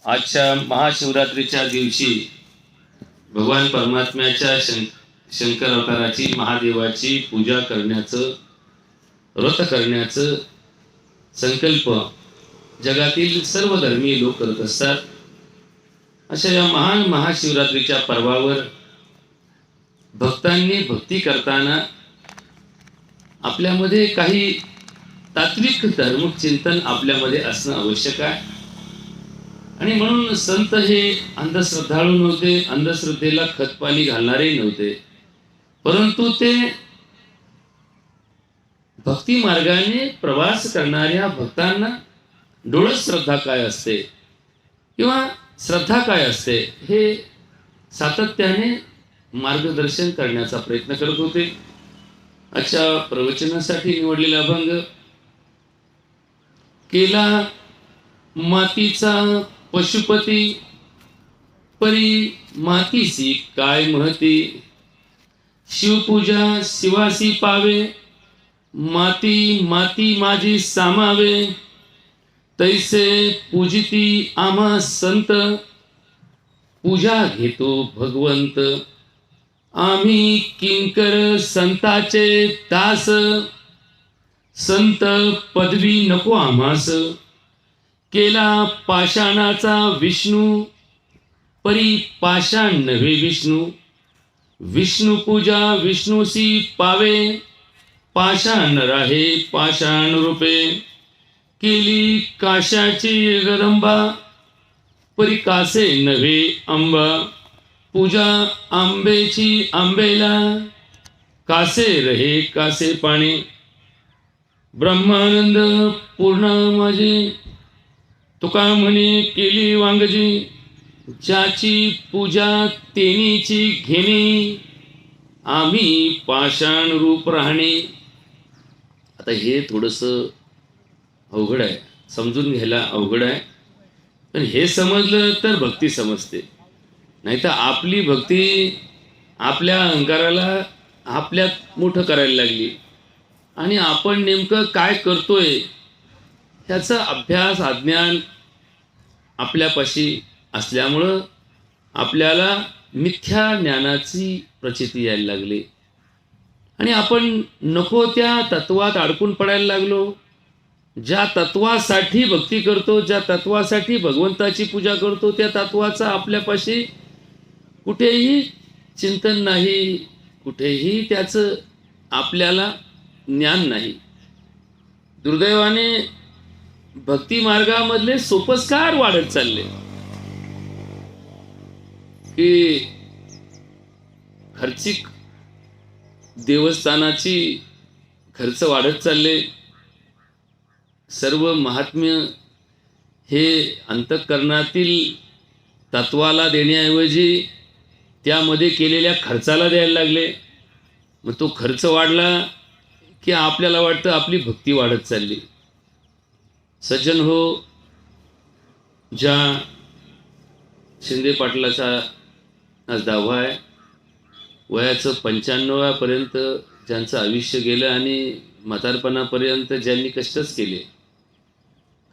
आजच्या महाशिवरात्रीच्या दिवशी भगवान परमात्म्याच्या शंकर अवताराची महादेवाची पूजा करण्याचं व्रत करण्याचं संकल्प जगातील सर्व धर्मीय लोक करत असतात। अशा या महान महाशिवरात्रीच्या पर्वावर भक्तांनी भक्ती करताना आपल्यामध्ये काही तात्विक धार्मिक चिंतन आपल्यामध्ये असणं आवश्यक आहे। आणि म्हणून संत हे अंधश्रद्धाळू नव्हते, अंधश्रद्धेला खतपाणी घालणारे नव्हते, परंतु ते भक्ती मार्गाने प्रवास करणाऱ्या भक्तांना डोळत श्रद्धा काय असते किंवा श्रद्धा काय असते हे सातत्याने मार्गदर्शन करण्याचा प्रयत्न करत होते। अशा प्रवचनासाठी निवडलेला अभंग केला मातीचा पशुपती परी मातीसी काय महती, शिवपूजा शिवासी पावे माती माती माझी सामावे, तैसे पूजिती आम्हा संत पूजा घेतो भगवंत, आम्ही किंकर संताचे दास, संत पदवी नको आम्हास, केला पाषाणाचा विष्णू परी पाषाण नव्हे विष्णू, विष्णू पूजा विष्णूसी पावे पाषाण राहे पाषाण रूपे, केली काशाची गरंबा परी कासे नव्हे अंबा, पूजा आंबेची आंबेला कासे रहे कासे पाणी, ब्रह्मानंद पूर्ण माझे तुका म्हणे केली वांगजी, ज्याची पूजा तेनीची घेणे आम्ही पाषाण रूप राहणे। आता हे थोडंसं अवघड आहे, समजून घ्यायला अवघड आहे, पण हे समजलं तर भक्ती समजते। नाहीतर आपली भक्ती आपल्या अहंकाराला आपल्यात मोठं करायला लागली आणि आपण नेमकं काय करतोय ह्याचा अभ्यास अज्ञान आपल्यापाशी असल्यामुळं आपल्याला मिथ्या ज्ञानाची प्रचिती यायला लागली आणि आपण नको त्या तत्वात अडकून पडायला लागलो। ज्या तत्वासाठी भक्ती करतो, ज्या तत्वासाठी भगवंताची पूजा करतो, त्या तत्वाचा आपल्यापाशी कुठेही चिंतन नाही, कुठेही त्याचं आपल्याला ज्ञान नाही। दुर्दैवाने भक्ती मार्गामधले सोपस्कार वाढत चालले की खर्चिक देवस्थानाची खर्च वाढत चालले। सर्व महात्म्य हे अंतःकरणातील तत्वाला देण्याऐवजी त्यामध्ये केलेल्या खर्चाला द्यायला लागले। मग तो खर्च वाढला की आपल्याला वाटतं आपली भक्ती वाढत चालली। सज्जन हो, ज्या शिंदे पाटलाचा आज 10वा आहे, वयाचं 95पर्यंत ज्यांचं आयुष्य गेलं आणि म्हातारपणापर्यंत ज्यांनी कष्टच केले।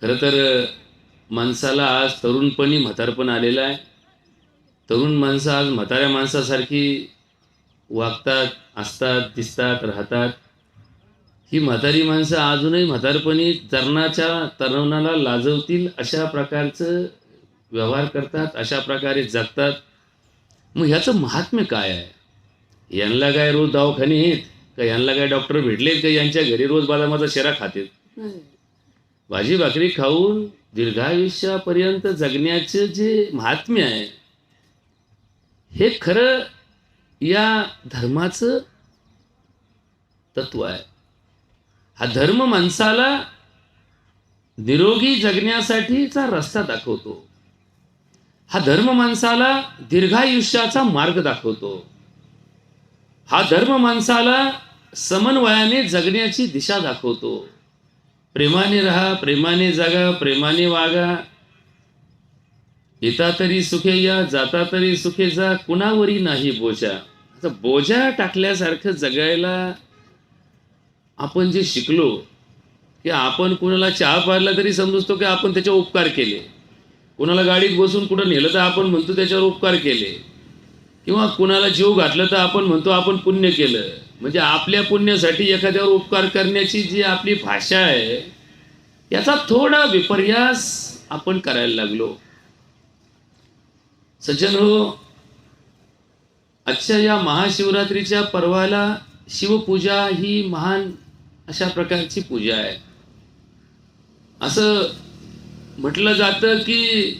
खरं तर माणसाला आज तरुणपणी म्हातारपण आलेलं आहे। तरुण माणसं आज म्हाताऱ्या माणसासारखी वागतात, असतात, दिसतात, राहतात। ही म्हातारी माणसं अजूनही म्हातारपणी तरुणाला लाजवतील अशा प्रकारचं व्यवहार करतात, अशा प्रकारे जगतात। मग ह्याचं महात्म्य काय आहे? यांना काय रोज दवाखाने आहेत का? यांना काय डॉक्टर भेटलेत का? यांच्या घरी रोज बदामाचा शिरा खातात? भाजी भाकरी खाऊन दीर्घायुष्यापर्यंत जगण्याचं जे महात्म्य आहे हे खरं या धर्माचं तत्व आहे। हा धर्म माणसाला निरोगी जगण्यासाठीचा रस्ता दाखवतो। हा धर्म माणसाला दीर्घायुष्याचा मार्ग दाखवतो। हा धर्म माणसाला समन्वयाने जगण्याची दिशा दाखवतो। प्रेमाने राहा, प्रेमाने जगा, प्रेमाने वागा, येता तरी सुखे या, जाता तरी सुखे जा, कुणावरी नाही बोजा। आता बोजा टाकल्यासारखं जगायला आपण जे शिकलो की आपण कुणाला चहा पाजला तरी समजतो की आपण त्याचे उपकार केले, कोणाला गाडीत बसून कुठं नेलं तर आपण म्हणतो त्याच्यावर उपकार केले, किंवा कुणाला जीव घातलं तर आपण म्हणतो आपण पुण्य केलं. म्हणजे आपल्या पुण्यासाठी एखाद्यावर उपकार करण्याची जी आपली भाषा आहे, याचा थोडा विपर्यास आपण करायला लागलो. सज्जन हो, आजच्या या महाशिवरात्रीच्या पर्वाला शिवपूजा ही महान अशा प्रकारची पूजा आहे. असं म्हटलं जातं की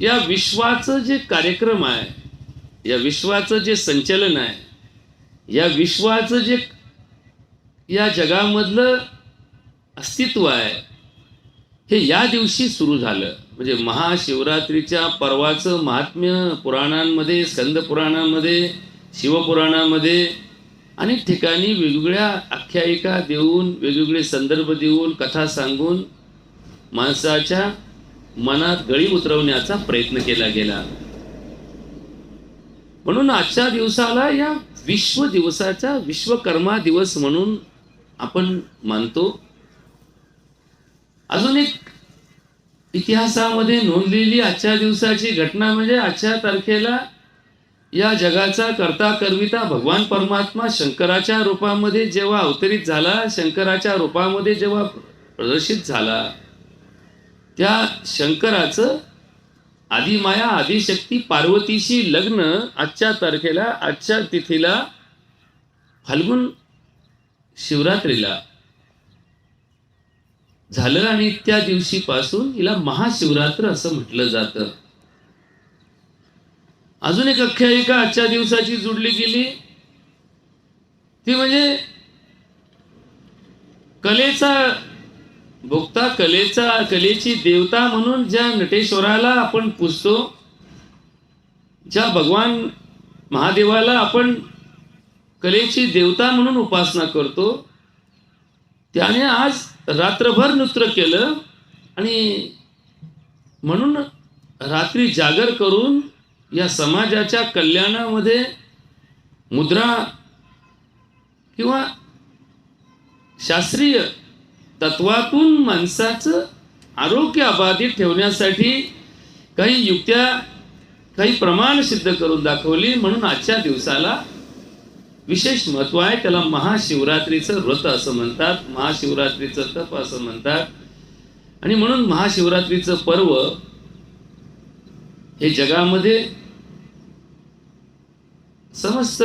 या विश्वाचं जे कार्यक्रम आहे, या विश्वाचं जे संचलन आहे, या विश्वाचं जे या जगामधलं अस्तित्व आहे, हे या दिवशी सुरू झालं. म्हणजे महाशिवरात्रीच्या पर्वाचं महात्म्य पुराणांमध्ये, स्कंद पुराणामध्ये, शिवपुराणामध्ये अनेक ठिकाणी वेगवेगळ्या आख्यायिका देऊन, वेगवेगळे संदर्भ देऊन, कथा सांगून माणसाच्या मनात गळी उतरवण्याचा प्रयत्न केला गेला. म्हणून आजच्या दिवसाला या विश्व दिवसाचा विश्वकर्मा दिवस म्हणून आपण मानतो. अजून एक इतिहासामध्ये नोंदलेली आजच्या दिवसाची घटना म्हणजे आजच्या तारखेला या जगाचा करता करविता भगवान परमात्मा शंकराच्या रूपामध्ये जेव्हा अवतरित झाला, शंकराच्या रूपामध्ये जेव्हा प्रदर्शित झाला, त्या शंकराचं आदिमाया आदिशक्ती पार्वतीशी लग्न आजच्या तारखेला, आजच्या तिथीला, फाल्गुन शिवरात्रीला झालं. आणि त्या दिवशीपासून हिला महाशिवरात्र असं म्हटलं जातं. अजून एक आख्यायिका आजच्या दिवसाची जोडली गेली, ती म्हणजे कलेचा भोक्ता, कलेची देवता म्हणून ज्या नटेश्वराला आपण पूजतो, ज्या भगवान महादेवाला आपण कलेची देवता म्हणून उपासना करतो, त्याने आज रात्रभर नृत्य केलं. आणि म्हणून रात्री जागर करून या समाजाच्या कल्याणामध्ये मुद्रा किंवा शास्त्रीय तत्वातून माणसाचं आरोग्य अबाधित ठेवण्यासाठी काही युक्त्या, काही प्रमाण सिद्ध करून दाखवली. म्हणून आजच्या दिवसाला विशेष महत्त्व आहे. त्याला महाशिवरात्रीचं व्रत असं म्हणतात, महाशिवरात्रीचं तप असं म्हणतात. आणि म्हणून महाशिवरात्रीचं पर्व हे जगामध्ये समस्त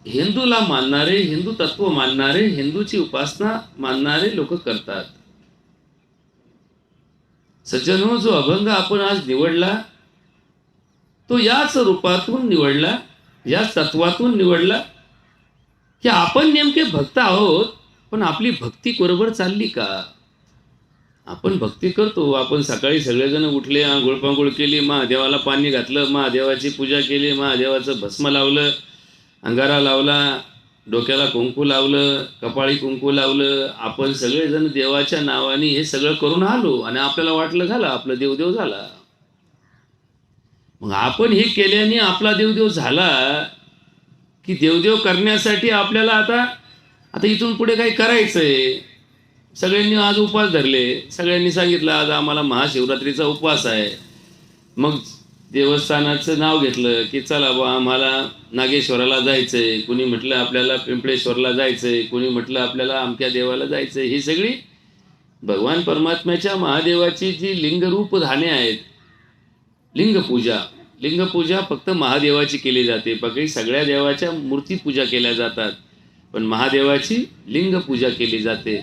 हिंदूला मानणारे, हिंदू तत्व मानणारे, हिंदूची उपासना मानणारे लोक करतात. सज्जनो, जो अभंग आपण आज निवडला तो याच रूपातून निवडला, याच तत्वातून निवडला की आपण नेमके भक्त आहोत, पण आपली भक्ती बरोबर चालली का? आपण भक्ती करतो, आपण सकाळी सगळेजण उठले, आंघोळ केली, महादेवाला पाणी घातलं, महादेवाची पूजा केली, महादेवाचं भस्म लावलं, अंगारा लावला, डोक्याला कुंकू लावलं, कपाळी कुंकू लावलं, आपण सगळेजण देवाच्या नावाने हे सगळं करून आलो आणि आपल्याला वाटलं झालं आपलं देवदेव झाला. मग आपण हे केल्याने आपला देवदेव झाला की देवदेव करण्यासाठी आपल्याला आता इथून पुढे काही करायचंय? सगळ्यांनी आज उपवास धरले, सगळ्यांनी सांगितलं आज आम्हाला महाशिवरात्रीचा उपवास आहे. मग देवस्थानाचं नाव घेतलं की चला बा आम्हाला नागेश्वराला जायचंय, कुणी म्हटलं आपल्याला पिंपळेश्वरला जायचंय, कुणी म्हटलं आपल्याला अमक्या देवाला जायचंय. ही सगळी भगवान परमात्म्याच्या महादेवाची जी लिंगरूप धाने आहेत, लिंगपूजा फक्त महादेवाची केली जाते. बाकी सगळ्या देवाच्या मूर्ती पूजा केल्या जातात, पण महादेवाची लिंग पूजा केली जाते.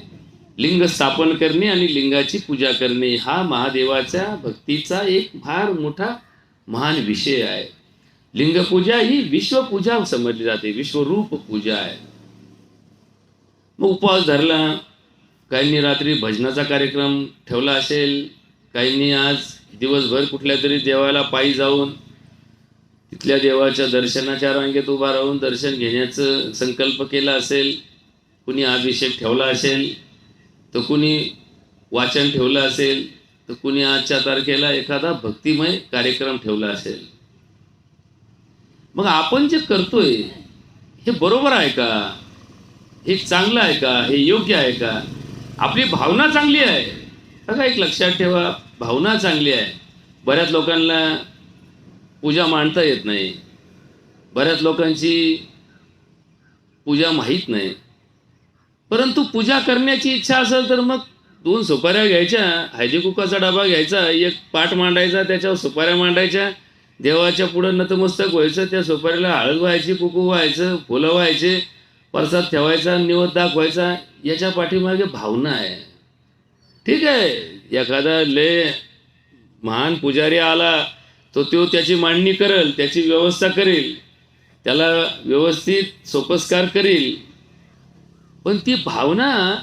लिंग स्थापन करणे आणि लिंगाची पूजा करणे हा महादेवाच्या भक्तीचा एक फार मोठा महान विषय आहे. लिंगपूजा ही विश्वपूजा समजली जाते, विश्वरूप पूजा आहे. मग उपवास धरला, काहींनी रात्री भजनाचा कार्यक्रम ठेवला असेल, काहींनी आज दिवसभर कुठल्या तरी देवाला पायी जाऊन तिथल्या देवाच्या दर्शनाच्या रांगेत उभा राहून दर्शन घेण्याचं संकल्प केला असेल, कुणी अभिषेक ठेवला असेल, तर कुणी वाचन ठेवलं असेल, तर कुणी आजच्या तारखेला एखादा भक्तिमय कार्यक्रम ठेवला असेल. मग आपण जे करतोय हे बरोबर आहे का? हे चांगलं आहे का? हे योग्य आहे का? आपली भावना चांगली आहे का? एक लक्षात ठेवा, भावना चांगली आहे. बऱ्याच लोकांना पूजा मांडता येत नाही, बऱ्याच लोकांची पूजा माहीत नाही. परंतु पूजा करण्याची इच्छा असेल तर मग 2 सुपाऱ्या घ्यायच्या, हळदी कुंकाचा डबा घ्यायचा, एक पाट मांडायचा, त्याच्यावर सुपाऱ्या मांडायच्या, देवाच्या पुढं नतमस्तक व्हायचं, त्या सुपारीला हळद व्हायची, कुंकू व्हायचं, फुलं व्हायचे, प्रसाद ठेवायचा, निवद दाखवायचा. याच्या पाठीमागे भावना आहे. ठीक आहे, एखादा लय महान पुजारी आला तो त्याची मांडणी करेल, त्याची व्यवस्था करेल, त्याला व्यवस्थित सोपस्कार करेल. पण ती भावना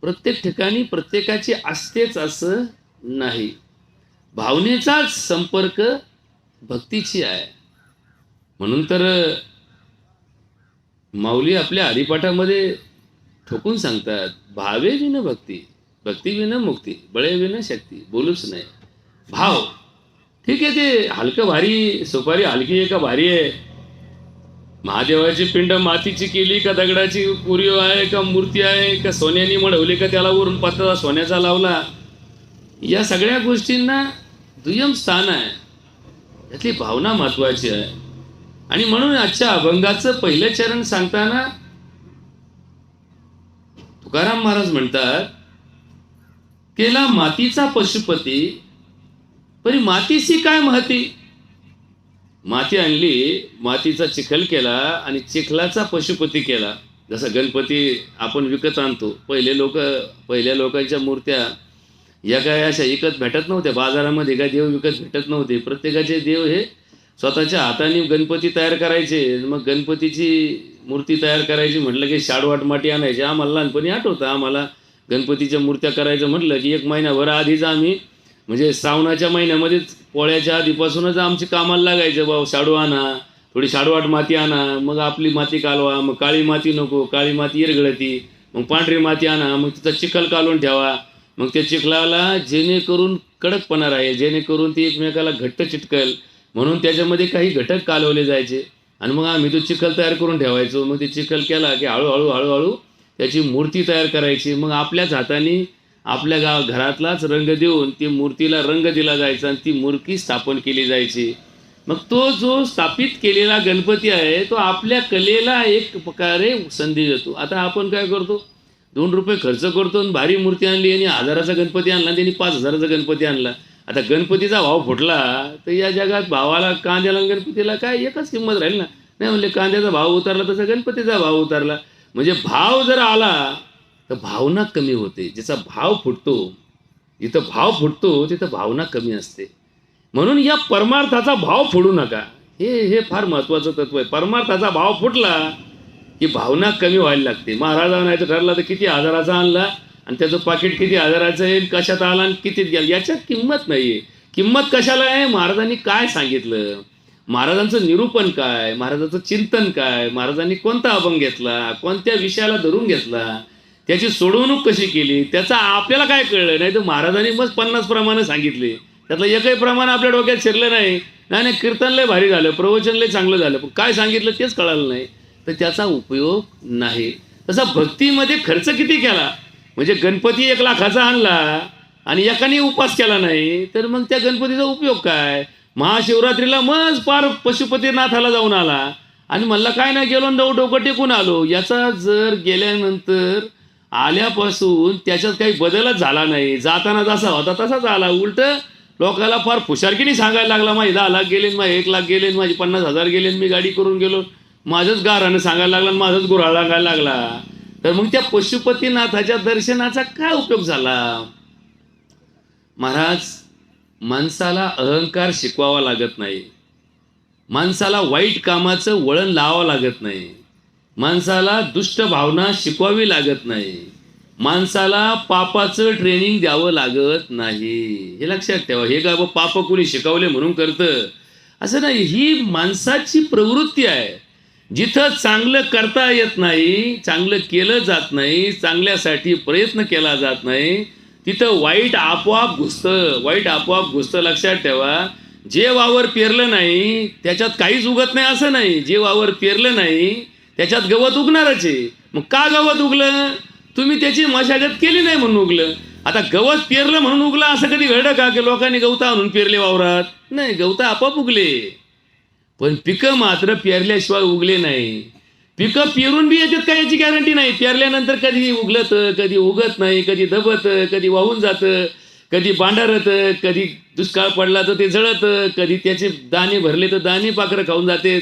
प्रत्येक ठिकाणी प्रत्येकाची असतेच असं नाही. भावनेचाच संपर्क भक्तीची आहे. म्हणून तर माऊली आपल्या हरिपाठामध्ये ठोकून सांगतात, भावे विन भक्ती, भक्ती विन मुक्ती, बळे विन शक्ती, बोलूच नाही. भाव ठीक आहे, ते हलकं भारी, सुपारी हलकी आहे का भारी आहे, महादेवाची पिंड मातीची केली का दगडाची पुरी आहे का मूर्ती आहे का सोन्याने मढवली का त्याला वरून पत्रा सोन्याचा लावला, या सगळ्या गोष्टींना दुय्यम स्थान आहे. यातली भावना महत्वाची आहे. आणि म्हणून आजच्या अभंगाचं पहिलं चरण सांगताना तुकाराम महाराज म्हणतात, केला मातीचा पशुपती, परी मातीशी काय महती. माती आणली, मातीचा चिखल केला आणि चिखलाचा पशुपती केला. जसं गणपती आपण विकत आणतो, पहिल्या लोकांच्या मूर्त्या या काय अशा विकत भेटत नव्हत्या बाजारामध्ये, काय देव विकत भेटत नव्हते. प्रत्येकाचे देव हे स्वतःच्या हाताने गणपती तयार करायचे. मग गणपतीची मूर्ती तयार करायची म्हटलं की शाडवाट माती आणायची. आम्हाला लहानपणी आठवतं, आम्हाला गणपतीच्या मूर्त्या करायचं म्हटलं की 1 महिनाभर आधीच आम्ही, म्हणजे श्रावणाच्या महिन्यामध्येच पोळ्याच्या आधीपासूनच आमची कामाला लागायचं. भाऊ शाडू आणा, थोडी शाडवाट माती आणा, मग आपली माती कालवा, मग काळी माती नको, काळी माती इरगळती, मग पांढरी माती आणा, मग तिचा चिखल कालून ठेवा. मग त्या चिखलाला जेणेकरून कडकपणा राहील, जेणेकरून ती एकमेकाला घट्ट चिटकल म्हणून त्याच्यामध्ये काही घटक कालवले जायचे. आणि मग आम्ही तो चिखल तयार करून ठेवायचो. मग ते चिखल केला की हळूहळू त्याची मूर्ती तयार करायची. मग आपल्याच हाताने आपल्या घरातलाच रंग देऊन ती मूर्तीला रंग दिला जायचा आणि ती मूर्ती स्थापन केली जायची. मग तो जो स्थापित केलेला गणपती आहे तो आपल्या कलेला एक प्रकारे संधी देतो. आता आपण काय करतो, 2 रुपये खर्च करतो आणि भारी मूर्ती आणली, आणि 1000चा गणपती आणला, त्यांनी 5000चा गणपती आणला. आता गणपतीचा भाव फुटला तर या जगात भावाला, कांद्याला गणपतीला काय एकच किंमत राहील ना. नाही म्हणले कांद्याचा भाव उतरला तसा गणपतीचा भाव उतरला. म्हणजे भाव जर आला तर भावना कमी होते. ज्याचा भाव फुटतो, जिथं भाव फुटतो तिथं भावना कमी असते. म्हणून या परमार्थाचा भाव फोडू नका, हे फार महत्वाचं तत्व आहे. परमार्थाचा भाव फुटला की भावना कमी व्हायला लागते. महाराज आणायचं ठरला तर किती हजाराचा आणला आणि त्याचं पाकिट किती हजाराचं आहे, कशात आला आणि कितीत गेला, याच्यात किंमत नाही आहे. किंमत कशाला आहे, महाराजांनी काय सांगितलं, महाराजांचं निरूपण काय, महाराजांचं चिंतन काय, महाराजांनी कोणता अभंग घेतला, कोणत्या विषयाला धरून घेतला, त्याची सोडवणूक कशी केली, त्याचा आपल्याला काय कळलं. नाही तर महाराजांनी मग 50 प्रमाणे सांगितले, त्यातलं एकही प्रमाण आपल्या डोक्यात शिरलं नाही. नाही कीर्तन लय भारी झालं, प्रवचन लय चांगलं झालं, पण काय सांगितलं तेच कळालं नाही, तर त्याचा उपयोग नाही. तसा भक्तीमध्ये खर्च किती केला, म्हणजे गणपती 1 लाखाचा आणला आणि एकाने उपास केला नाही तर मग त्या गणपतीचा उपयोग काय. महाशिवरात्रीला मग पार पशुपतीनाथाला जाऊन आला आणि म्हणला काय नाही गेलो, डोकं टेकून आलो. याचा जर गेल्यानंतर आल्यापासून त्याच्यात काही बदलच झाला नाही, जाताना जसा होता तसाच आला. उलट लोकांना फार फुशारकीने सांगायला लागला, माझे 10 लाख गेले, माझे 1 लाख गेले, माझे 50,000 गेले, मी गाडी करून गेलो, माझंच गारानं सांगायला लागला, माझंच गुऱ्हाळ लागायला लागला. तर मग त्या पशुपतीनाथाच्या दर्शनाचा काय उपयोग झाला. महाराज, माणसाला अहंकार शिकवावा लागत नाही, माणसाला वाईट कामाचं वळण लावावं लागत नाही, माणसाला दुष्ट भावना शिकवावी लागत नाही, माणसाला पापाचं ट्रेनिंग द्यावं लागत नाही. हे लक्षात ठेवा. हे का पाप कुणी शिकवले म्हणून करतं असं नाही. ही माणसाची प्रवृत्ती आहे. जिथं चांगलं करता येत नाही, चांगलं केलं जात नाही, चांगल्यासाठी प्रयत्न केला जात नाही, तिथं वाईट आपोआप घुसतं, वाईट आपोआप घुसतं. लक्षात ठेवा. जे वावर पेरलं नाही त्याच्यात काहीच उगत नाही असं नाही. जे वावर पेरलं नाही त्याच्यात गवत उगणारच आहे. मग का गवत उगलं, तुम्ही त्याची मशागत केली नाही म्हणून उगलं. आता गवत पेरलं म्हणून उगलं असं कधी घडलं का की लोकांनी गवता आणून पेरले वावरात? नाही, गवता आपोआप उगले, पण पिकं मात्र पेरल्याशिवाय उगले नाही. पिकं पेरून बी येतात का याची गॅरंटी नाही. पेरल्यानंतर कधी उगलतं, कधी उगत नाही, कधी दबतं, कधी वाहून जातं, कधी बांडारतं, कधी दुष्काळ पडला तर ते जळतं, कधी त्याचे दाणे भरले तर दाणे पाखरं खाऊन जाते,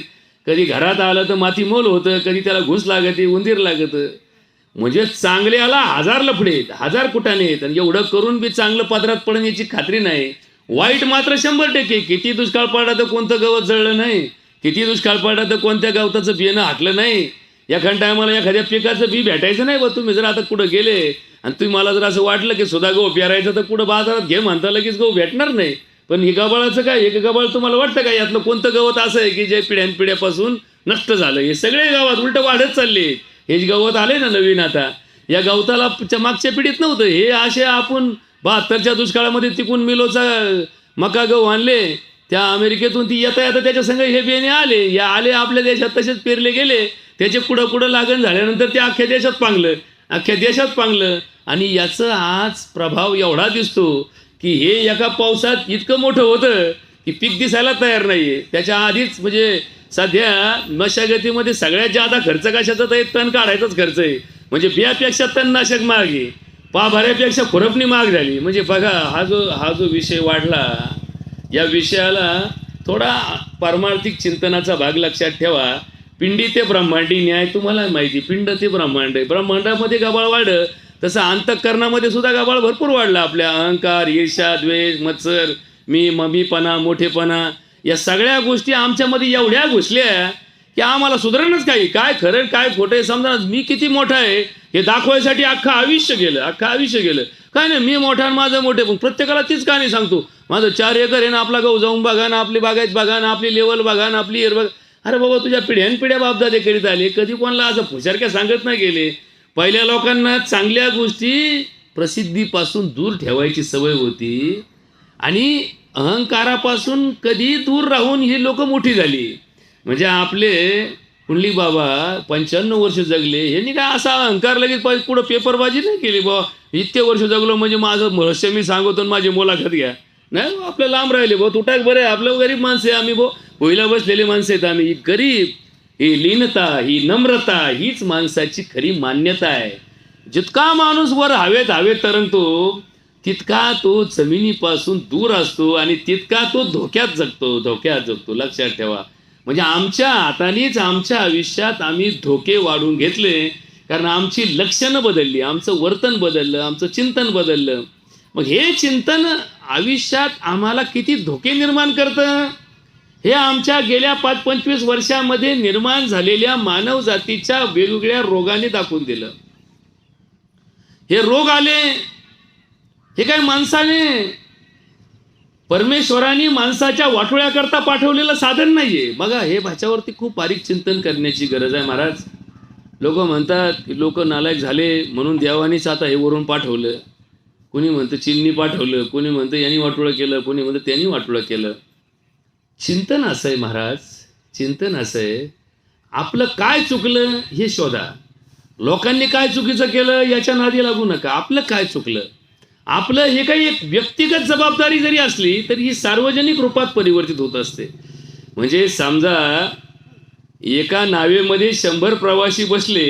कधी घरात आलं तर माती मोल होतं, कधी त्याला घुस लागते, उंदीर लागतं. म्हणजे चांगल्याला 1000 लफडे, 1000 कुटाणे आहेत आणि एवढं करून बी चांगलं पदरात पडून याची खात्री नाही. वाईट मात्र 100%. किती दुष्काळ पडला तर कोणतं गवत जळलं नाही, किती दुष्काळ पडला तर कोणत्या गवताचं बियाणं हाटलं नाही. एखाद्या टायमाला एखाद्या पिकाचं बी भेटायचं नाही. बा तुम्ही जर आता कुठं गेले आणि तुम्ही मला जर असं वाटलं की सुद्धा गहू पेरायचं तर कुठं बाजारात घे म्हणता लगेच गहू भेटणार नाही. पण हे गबाळाचं काय, एक गबाळ तुम्हाला वाटतं का यातलं कोणतं गवत असं आहे की जे पिढ्यानपिढ्यापासून नष्ट झालं? हे सगळे गावात उलट वाढत चालले. हे जे गवत आले ना नवीन, आता या गवताला मागच्या पिढीत नव्हतं. हे असे आपण 72च्या दुष्काळामध्ये तिकून मिलोचा मका गहू आणले, त्या अमेरिकेतून ती येता येता त्याच्या संग हे बियाणे आले, या आले आपल्या देशात तसेच पेरले गेले. त्याचे पुढं लागण झाल्यानंतर ते अख्ख्या देशात पांगलं. आणि याचं आज प्रभाव एवढा दिसतो की हे एका पावसात इतकं मोठं होतं की पीक दिसायला तयार नाही आहे. त्याच्या आधीच म्हणजे सध्या मशागतीमध्ये सगळ्यात जादा खर्च कशाचा तर तण काढायचाच खर्च आहे. म्हणजे बियापेक्षा तणनाशक महाग आहे, पाभाऱ्यापेक्षा खुरपणी महाग झाली. म्हणजे बघा हा जो विषय वाढला, या विषयाला थोडा पारमार्थिक चिंतनाचा भाग लक्षात ठेवा. पिंडी ते ब्रह्मांडी न्याय तुम्हाला माहिती. पिंड ते ब्रह्मांड, ब्रह्मांडामध्ये गबाळ वाढलं तसं अंतःकरणामध्ये सुद्धा गबाळ भरपूर वाढला. आपल्या अहंकार, ईर्ष्या, द्वेष, मत्सर, ममीपणा, मोठेपणा, या सगळ्या गोष्टी आमच्यामध्ये एवढ्या घुसल्या की आम्हाला सुधारणच काही, काय खरं काय खोटं समजा. मी किती मोठा आहे हे दाखवायसाठी अख्खं आयुष्य गेलं. काय नाही, मी मोठा आणि माझं मोठे, पण प्रत्येकाला तीच कहाणी सांगतो. माझं 4 एकर आहे ना, आपला गहू जाऊन बघा ना, आपली बागायत बघा ना, आपली लेवल बघा ना, आपली एअर बघा. अरे बाबा, तुझ्या पिढ्यानपिढ्या बापदादे करीत आले, कधी कोणाला असं फुशारक्या सांगत नाही गेले. पहिल्या लोकांना चांगल्या गोष्टी प्रसिद्धीपासून दूर ठेवायची सवय होती आणि अहंकारापासून कधी दूर राहून ही लोक मोठी झाली. म्हणजे आपले कुंडली बाबा 95 वर्ष जगले, यांनी काय असा अहंकार लगेच पुढं पेपरबाजी नाही केली. बा इतके वर्ष जगलो म्हणजे माझं रहस्य मी सांगतो आणि माझी मुलाखत घ्या. नाही, आपलं लांब राहिले भाऊ, तुटाक बरं आहे, आपलं गरीब माणसं आहे आम्ही, भाऊ पहिला बसलेले माणसं आहेत आम्ही. ही गरीब, ही लीनता, ही नम्रता, हीच माणसाची खरी मान्यता आहे. जितका माणूस वर हवेत तरंगतो तितका तो जमिनीपासून दूर असतो आणि तितका तो धोक्यात जगतो. लक्षात ठेवा. म्हणजे आमच्या हातानेच आमच्या आयुष्यात आम्ही धोके वाढून घेतले, कारण आमची लक्षणं बदलली, आमचं वर्तन बदललं, आमचं चिंतन बदललं. मग हे चिंतन आयुष्यात आम्हाला किती धोके निर्माण करतं हे आमच्या गेल्या 5-25 वर्षामध्ये निर्माण झालेल्या मानव जातीच्या वेगवेगळ्या रोगाने दाखवून दिलं. हे रोग आले हे काय माणसाने, परमेश्वराने माणसाच्या वाटोळ्याकरता पाठवलेलं साधन नाहीये. बघा, हे भाच्यावरती खूप बारीक चिंतन करण्याची गरज आहे महाराज. लोक म्हणतात की लोक नालायक झाले म्हणून देवानीच आता हे वरून पाठवलं. कोणी म्हणतं चीननी पाठवलं, कोणी म्हणतं यांनी वाटोळं केलं, कोणी म्हणतं त्यांनी वाटोळं केलं. चिंतन असं आहे महाराज, चिंतन असं आहे, आपलं काय चुकलं हे शोधा. लोकांनी काय चुकीचं केलं याच्या नादी लागू नका. आपलं काय चुकलं, आपलं हे काही एक व्यक्तिगत जबाबदारी जरी असली तरी ही सार्वजनिक रूपात परिवर्तित होत असते. म्हणजे समजा एका नावेमध्ये 100 प्रवासी बसले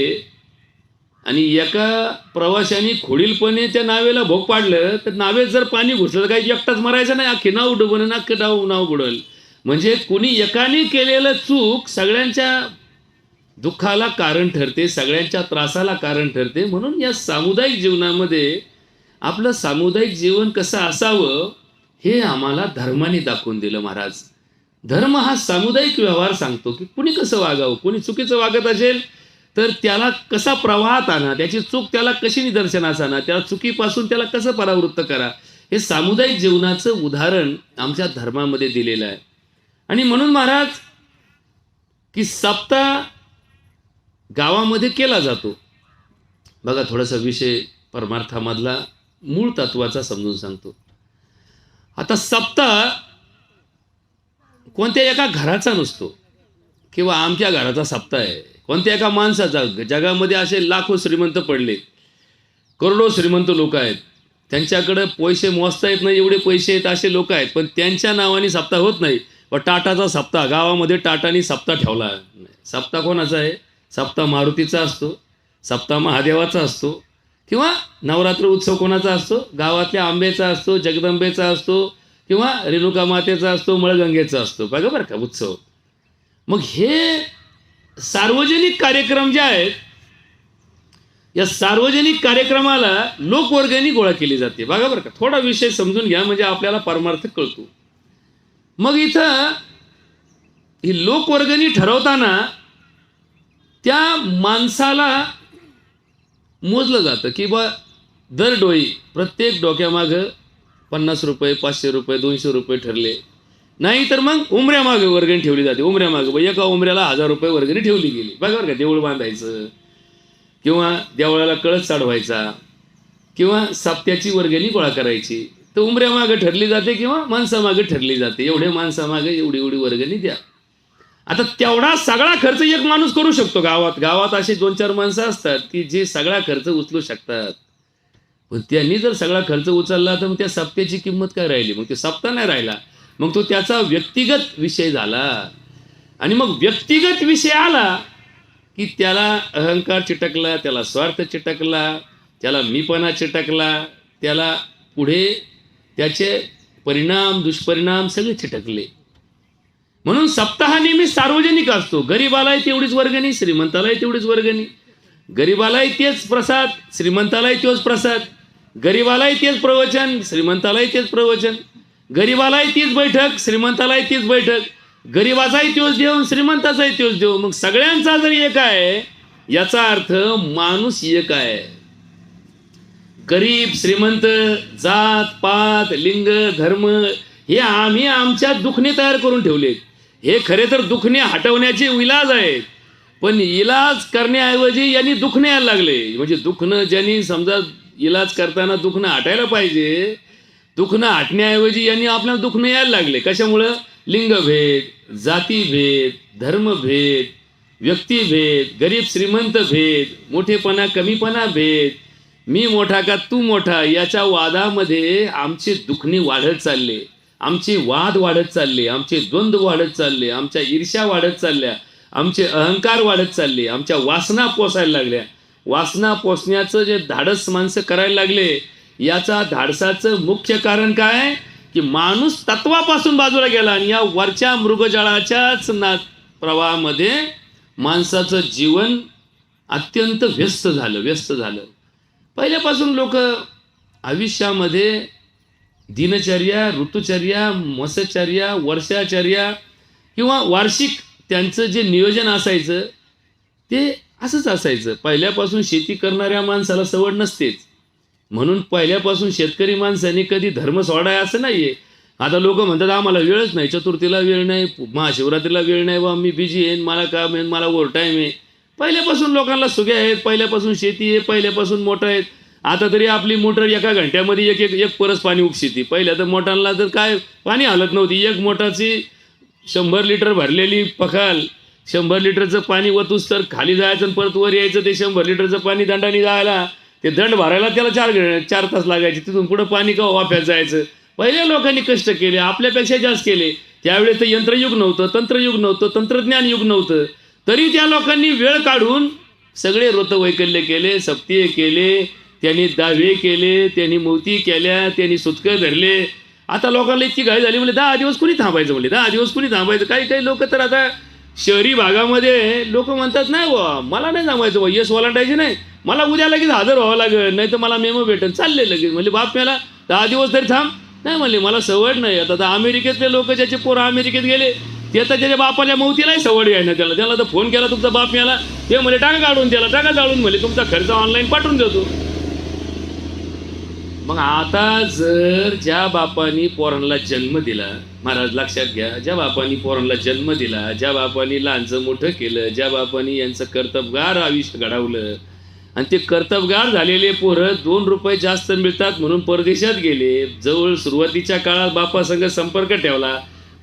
आणि एका प्रवाशाने खोडीलपणे त्या नावेला भोग पाडलं तर नावेत जर पाणी घुसलं तर काही एकटाच मरायचं नाही, अख्खे नाव डुबन, अख्खं नाव बुडल. म्हणजे कुणी एकाने केलेलं चूक सगळ्यांच्या दुःखाला कारण ठरते, सगळ्यांच्या त्रासाला कारण ठरते. म्हणून या सामुदायिक जीवनामध्ये आपलं सामुदायिक जीवन कसं असावं हे आम्हाला धर्माने दाखवून दिलं महाराज. धर्म हा सामुदायिक व्यवहार सांगतो की कुणी कसं वागावं, कुणी चुकीचं वागत असेल तर त्याला कसा प्रवाहात आणा, त्याची चूक त्याला कशी निदर्शनास आणा, त्या चुकीपासून त्याला कसं परावृत्त करा, हे सामुदायिक जीवनाचं उदाहरण आमच्या धर्मामध्ये दिलेलं आहे. आणि म्हणून महाराज की सप्ताह गावामध्ये केला जातो. बघा, थोडासा विषय परमार्थामधला मूळ तत्वाचा समजून सांगतो. आता सप्ताह कोणत्या एका घराचा नसतो किंवा आमच्या घराचा सप्ताह आहे, कोणत्या एका माणसाचा. जगामध्ये असे लाखो श्रीमंत पडले, करोडो श्रीमंत लोक आहेत, त्यांच्याकडं पैसे मोजता येत नाही एवढे पैसे आहेत असे लोक आहेत, पण त्यांच्या नावाने सप्ताह होत नाही. व टाटाचा सप्ताह, गावामध्ये टाटानी सप्ताह ठेवला. सप्ताह कोणाचा आहे? सप्ताह मारुतीचा असतो, सप्ताह महादेवाचा असतो, किंवा नवरात्र उत्सव कोणाचा असतो? गावातल्या आंबेचा असतो, जगदंबेचा असतो, किंवा रेणुका मातेचा असतो, मळगंगेचा असतो. बघा बरं का उत्सव. मग हे सार्वजनिक कार्यक्रम जे आहेत, या सार्वजनिक कार्यक्रमाला लोकवर्गणी गोळा केली जाते. बघा बरं का, थोडा विषय समजून घ्या म्हणजे आपल्याला परमार्थ कळतो. मग इथं ही लोकवर्गणी ठरवताना त्या माणसाला मोजलं जातं की बा दर डोळी प्रत्येक डोक्यामागं 50 रुपये, 500 रुपये, 200 रुपये ठरले. नाही तर मग उमऱ्यामागं वर्गणी ठेवली जाते. उमऱ्यामागं एका उमऱ्याला 1000 रुपये वर्गणी ठेवली गेली. बघा बरं का, देऊळ बांधायचं किंवा देवळाला कळस चढवायचा किंवा सप्त्याची वर्गणी गोळा करायची, तर उमऱ्यामागं ठरली जाते किंवा माणसामागं ठरली जाते. एवढे माणसामागं एवढी एवढी वर्गणी द्या. आता तेवढा सगळा खर्च एक माणूस करू शकतो. गावात असे 2-4 माणसं असतात की जे सगळा खर्च उचलू शकतात. पण त्यांनी जर सगळा खर्च उचलला तर मग त्या सप्त्याची किंमत काय राहिली? मग ते सप्ताह नाही राहिला, मग तो त्याचा व्यक्तिगत विषय झाला. आणि मग व्यक्तिगत विषय आला की त्याला अहंकार चिटकला, त्याला स्वार्थ चिटकला, त्याला मीपणा चिटकला, त्याला पुढे त्याचे परिणाम दुष्परिणाम सगळे चिटकले. म्हणून सप्ताह नेहमी सार्वजनिक असतो. गरीबालाही तेवढीच वर्गणी, श्रीमंतालाही तेवढीच वर्गणी. गरीबालाही तेच प्रसाद, श्रीमंतालाही तोच प्रसाद. गरीबालाही तेच प्रवचन, श्रीमंतालाही तेच प्रवचन. गरीबालाही तीच बैठक, श्रीमंतालाही तीच बैठक. गरीबाचाही तोच देव, श्रीमंताचाही तोच देव. मग सगळ्यांचा जर एक आहे याचा अर्थ माणूस एक आहे. गरीब श्रीमंत, जात पात, लिंग, धर्म हे आम्ही आमच्या दुखणे तयार करून ठेवलेत. हे खरे तर दुखणे हटवण्याचे इलाज आहेत, पण इलाज करण्याऐवजी यांनी दुखणे यायला लागले. म्हणजे दुखणं ज्यांनी समजा इलाज करताना दुखणं हटायला पाहिजे, दुखणं हटण्याऐवजी यांनी आपल्याला दुखणं यायला लागले. कशामुळं? लिंगभेद, जातीभेद, धर्मभेद, व्यक्तिभेद, गरीब श्रीमंत भेद, मोठेपणा कमीपणा भेद, मी मोठा का तू मोठा, याच्या वादामध्ये आमचे दुखणे वाढत चालले, आमचे वाद वाढत चालले, आमचे द्वंद्व वाढत चालले, आमच्या ईर्ष्या वाढत चालल्या, आमचे अहंकार वाढत चालले, आमच्या वासना पोसायला लागल्या. वासना पोसण्याचं जे धाडस माणसं करायला लागले, याचा धाडसाचं मुख्य कारण काय? की माणूस तत्वापासून बाजूला गेला आणि या वरच्या मृगजळाच्याच प्रवाहामध्ये माणसाचं जीवन अत्यंत व्यस्त झालं. पहिल्यापासून लोक आयुष्यामध्ये दिनचर्या, ऋतुचर्या, मासचर्या, वर्षाचर्या किंवा वार्षिक त्यांचं जे नियोजन असायचं ते असंच असायचं. पहिल्यापासून शेती करणाऱ्या माणसाला सवड नसतेच, म्हणून पहिल्यापासून शेतकरी माणसाने कधी धर्म सोडाय असं नाही आहे. आता लोक म्हणतात आम्हाला वेळच नाही, चतुर्थीला वेळ नाही, महाशिवरात्रीला वेळ नाही, बा मी बिझी आहे, मला काम आहे, मला ओव्हर टाईम आहे. पहिल्यापासून लोकांना सुग्या आहेत, पहिल्यापासून शेती आहे, पहिल्यापासून मोटर आहेत. आता तरी आपली मोटर एका घंट्यामध्ये एक परस पाणी उपशिती. पहिल्या तर मोटारला तर काय पाणी हलत नव्हती. एक मोटारची 100 लिटर भरलेली पखाल, 100 लिटरचं पाणी वतूस तर खाली जायचं आणि परत वर यायचं. ते 100 लिटरचं पाणी दंडाने जायला, ते दंड भरायला त्याला 4 तास लागायचे. तिथून पुढं पाणी का वाफ्यात जायचं. पहिल्या लोकांनी कष्ट केले, आपल्यापेक्षा जास्त केले. त्यावेळेस तर यंत्रयुग नव्हतं, तंत्रयुग नव्हतं, तंत्रज्ञान युग नव्हतं. तरी त्या लोकांनी वेळ काढून सगळे व्रतवैकल्य केले, सप्तिये केले, त्यांनी दावे केले, त्यांनी मूर्ती केल्या, त्यांनी सुतकं धरले. आता लोकांना इतकी घाई झाली, म्हणजे 10 दिवस कुणी थांबायचं, म्हणजे 10 दिवस कुणी थांबायचं. काही लोक तर आता शहरी भागामध्ये लोक म्हणतात नाही बुवा मला नाही थांबायचं, बुवा यश ओलांडायचे नाही, मला उद्या लगेच हजर व्हावं लागेल, नाही तर मला मेमो भेटेल, चालले लगेच. म्हणजे बाप मला 10 दिवस तरी थांब, नाही म्हणले मला सवड नाही. आता अमेरिकेतले लोक ज्याचे पोरं अमेरिकेत गेले ते आता त्याच्या बापाच्या मौतीलाही सवड आहे ना. त्याला तर फोन केला तुमचा बाप मिळाला, ते म्हणले टाका काढून, त्याला टाका जाळून, म्हणले तुमचा खर्च ऑनलाईन पाठवून देतो. मग आता जर ज्या बापानी पोरांना जन्म दिला, महाराज लक्षात घ्या, ज्या बापानी पोरांना जन्म दिला, ज्या बापानी लहानचं मोठं केलं, ज्या बापानी यांचं कर्तबगार आयुष्य घडवलं आणि ते कर्तबगार झालेले पोरं 2 रुपये जास्त मिळतात म्हणून परदेशात गेले. जवळ सुरुवातीच्या काळात बापासंग संपर्क ठेवला,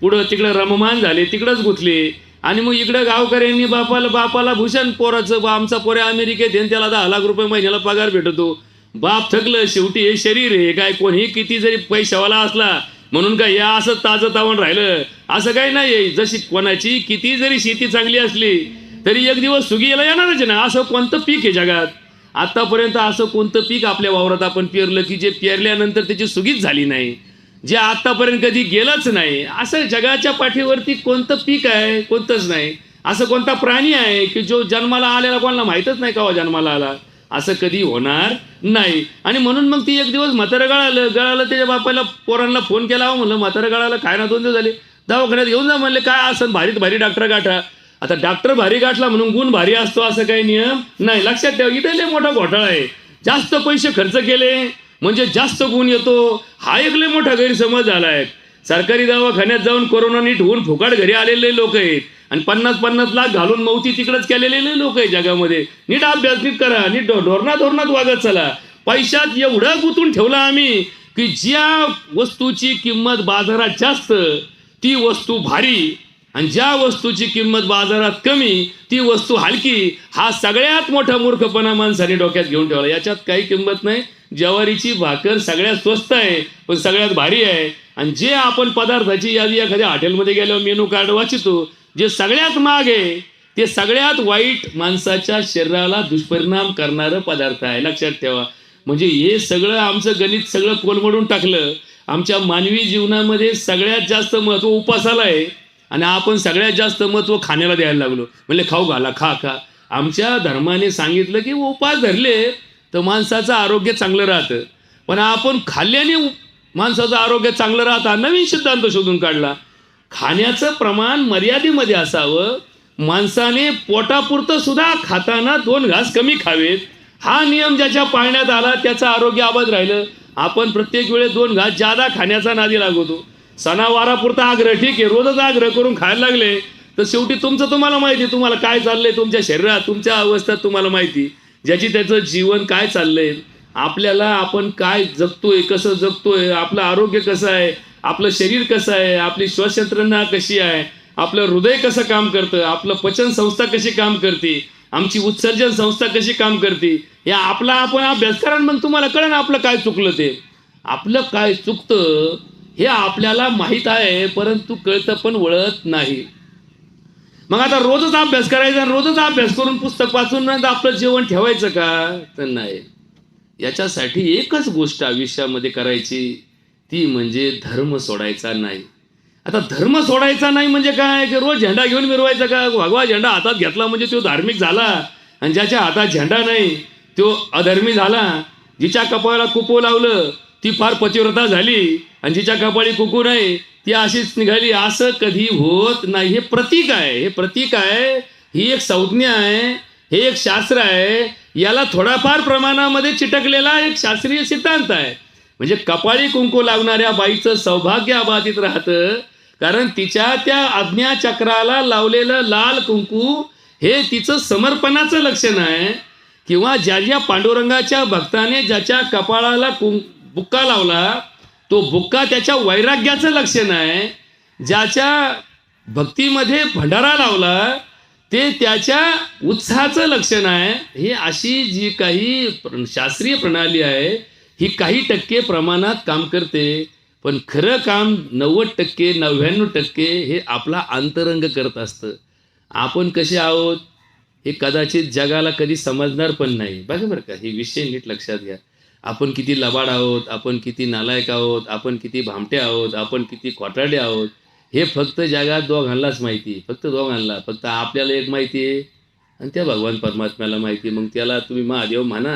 पुढं तिकडं रममान झाले, तिकडंच गुंतले. आणि मग इकडं गावकऱ्यांनी बापाला भूषण पोराचं, आमचा पोऱ्या अमेरिकेत येऊन त्याला 10 लाख रुपये महिन्याला पगार भेटतो. बाप थकलं, शेवटी हे शरीर आहे. काय कोणी किती जरी पैशावाला असला म्हणून काय या असं ताजं तावण राहिलं असं काही नाही. जशी कोणाची किती जरी शेती चांगली असली तरी एक दिवस सुगीला येणारच ना. असं कोणतं पीक आहे जगात आतापर्यंत, असं कोणतं पीक आपल्या वावरात आपण पेरलं की जे पेरल्यानंतर त्याची सुगीच झाली नाही, जे आतापर्यंत कधी गेलंच नाही. असं जगाच्या पाठीवरती कोणतं पीक आहे? कोणतंच नाही. असं कोणता प्राणी आहे की जो जन्माला आलेला कोणाला माहीतच नाही का जन्माला आला? असं कधी होणार नाही. आणि म्हणून मग ती एक दिवस म्हातारं गळालं त्याच्या बापाला पोरांना फोन केला, म्हणलं म्हातारं गळालं काय ना 2 दिवस झाले, दवाखान्यात घेऊन जा म्हणले. काय असं भारीत भारी डॉक्टर गाठा. आता डॉक्टर भारी गाठला म्हणून गुण भारी असतो असं काही नियम नाही. लक्षात ठेवा, इथे लय मोठा घोटाळा आहे. जास्त पैसे खर्च केले म्हणजे जास्त गुण येतो, हा एक लय मोठा गैरसमज झाला आहे. सरकारी दवाखान्यात जाऊन कोरोना नीट होऊन फुकाट घरी आलेले लोक आहेत आणि 50-50 लाख घालून मौती तिकडंच केलेले लोक आहेत जगामध्ये. नीट अभ्यास नीट करा, नीट धोरणात वागत चला. पैशात एवढं गुंतून ठेवलं आम्ही की ज्या वस्तूची किंमत बाजारात जास्त ती वस्तू भारी आणि ज्या वस्तूची किंमत बाजारात कमी ती वस्तू हलकी. हा सगळ्यात मोठा मूर्खपणा माणसाने डोक्यात घेऊन ठेवला. याच्यात काही किंमत नाही. ज्वारीची भाकर सगळ्यात स्वस्त आहे पण सगळ्यात भारी आहे. आणि जे आपण पदार्थाची यादी एखाद्या हॉटेलमध्ये गेल्यावर मेनू कार्ड वाचितो, जे सगळ्यात महाग आहे ते सगळ्यात वाईट माणसाच्या शरीराला दुष्परिणाम करणारं पदार्थ आहे. लक्षात ठेवा. म्हणजे हे सगळं आमचं गणित सगळं कोलमडून टाकलं. आमच्या मानवी जीवनामध्ये सगळ्यात जास्त महत्त्व उपासाला आहे आणि आपण सगळ्यात जास्त महत्त्व खाण्याला द्यायला लागलो. म्हणजे खाऊ घाला, खा. आमच्या धर्माने सांगितलं की उपास धरले तर माणसाचं आरोग्य चांगलं राहतं, पण आपण खाल्ल्याने माणसाचं आरोग्य चांगलं राहतं नवीन सिद्धांत शोधून काढला. खाण्याचं प्रमाण मर्यादेमध्ये असावं. माणसाने पोटापुरतं सुद्धा खाताना 2 घास कमी खावेत. हा नियम ज्याच्या पाळण्यात आला त्याचं आरोग्य आबाद राहिलं. आपण प्रत्येक वेळेस 2 घास जादा खाण्याचा नादी लागतो. सणावारापुरता आग्रह ठीक आहे, रोजच आग्रह करून खायला लागले तर शेवटी तुमचं तुम्हाला माहिती, तुम्हाला काय चाललंय तुमच्या शरीरात, तुमच्या अवस्थेत तुम्हाला माहिती. ज्याची त्याचं जीवन काय चाललंय, आपल्याला आपण काय जगतोय, कसं जगतोय, आपलं आरोग्य कसं आहे, आपलं शरीर कसं आहे, आपली श्वास यंत्रणा कशी आहे, आपलं हृदय कसं काम करतं, आपलं पचन संस्था कशी काम करते, आमची उत्सर्जन संस्था कशी काम करते, या आपला आपण अभ्यास करा. मग तुम्हाला कळेल आपलं काय चुकलं ते. आपलं काय चुकतं हे आपल्याला माहीत आहे परंतु कळतं पण वळत नाही. मग आता रोजच अभ्यास करायचा, रोजच अभ्यास करून पुस्तक वाचून आपलं जेवण ठेवायचं का? तर नाही. याच्यासाठी एकच गोष्ट आयुष्यामध्ये करायची, ती म्हणजे धर्म सोडायचा नाही. आता धर्म सोडायचा नाही म्हणजे काय की रोज झेंडा घेऊन मिरवायचा का? भगवा झेंडा हातात घेतला म्हणजे तो धार्मिक झाला आणि ज्याच्या हातात झेंडा नाही तो अधर्मी झाला. जिच्या कपाळाला कुंकू लावलं ती फार पतिव्रता झाली आणि जिच्या कपाळी कुंकू नाही ती अशीच निघाली. असं कधी होत नाही. हे प्रतीक आहे, हे प्रतीक आहे, ही एक संज्ञा आहे, हे एक शास्त्र आहे. याला थोडाफार प्रमाणामध्ये चिटकलेला एक शास्त्रीय सिद्धांत आहे. म्हणजे कपाळी कुंकू लावणाऱ्या बाईचं सौभाग्य अबाधित राहतं, कारण तिच्या त्या आज्ञाचक्राला लावलेलं लाल कुंकू हे तिचं समर्पणाचं लक्षण आहे. किंवा ज्या पांडुरंगाच्या भक्ताने ज्याच्या कपाळाला बुक्का लावला तो बुक्का त्याच्या वैराग्याचं लक्षण आहे. ज्याच्या भक्तीमध्ये भंडारा लावला ते त्याच्या उत्साहाचं लक्षण आहे. हे अशी जी काही शास्त्रीय प्रणाली आहे ही काही टक्के प्रमाणात काम करते, पण खरं काम 90% 99% हे आपला अंतरंग करत असतं. आपण कसे आहोत हे कदाचित जगाला कधी समजणार पण नाही. बघा बरं का, हे विषय नीट लक्षात घ्या. आपण किती लबाड आहोत, आपण किती नालायक आहोत, आपण किती भामटे आहोत, आपण किती खोटारडे आहोत, हे फक्त जगात दोघांनाच माहिती. फक्त दोघांना, फक्त आपल्याला एक माहिती आहे आणि त्या भगवान परमात्म्याला माहिती. मग त्याला तुम्ही महादेव म्हणा,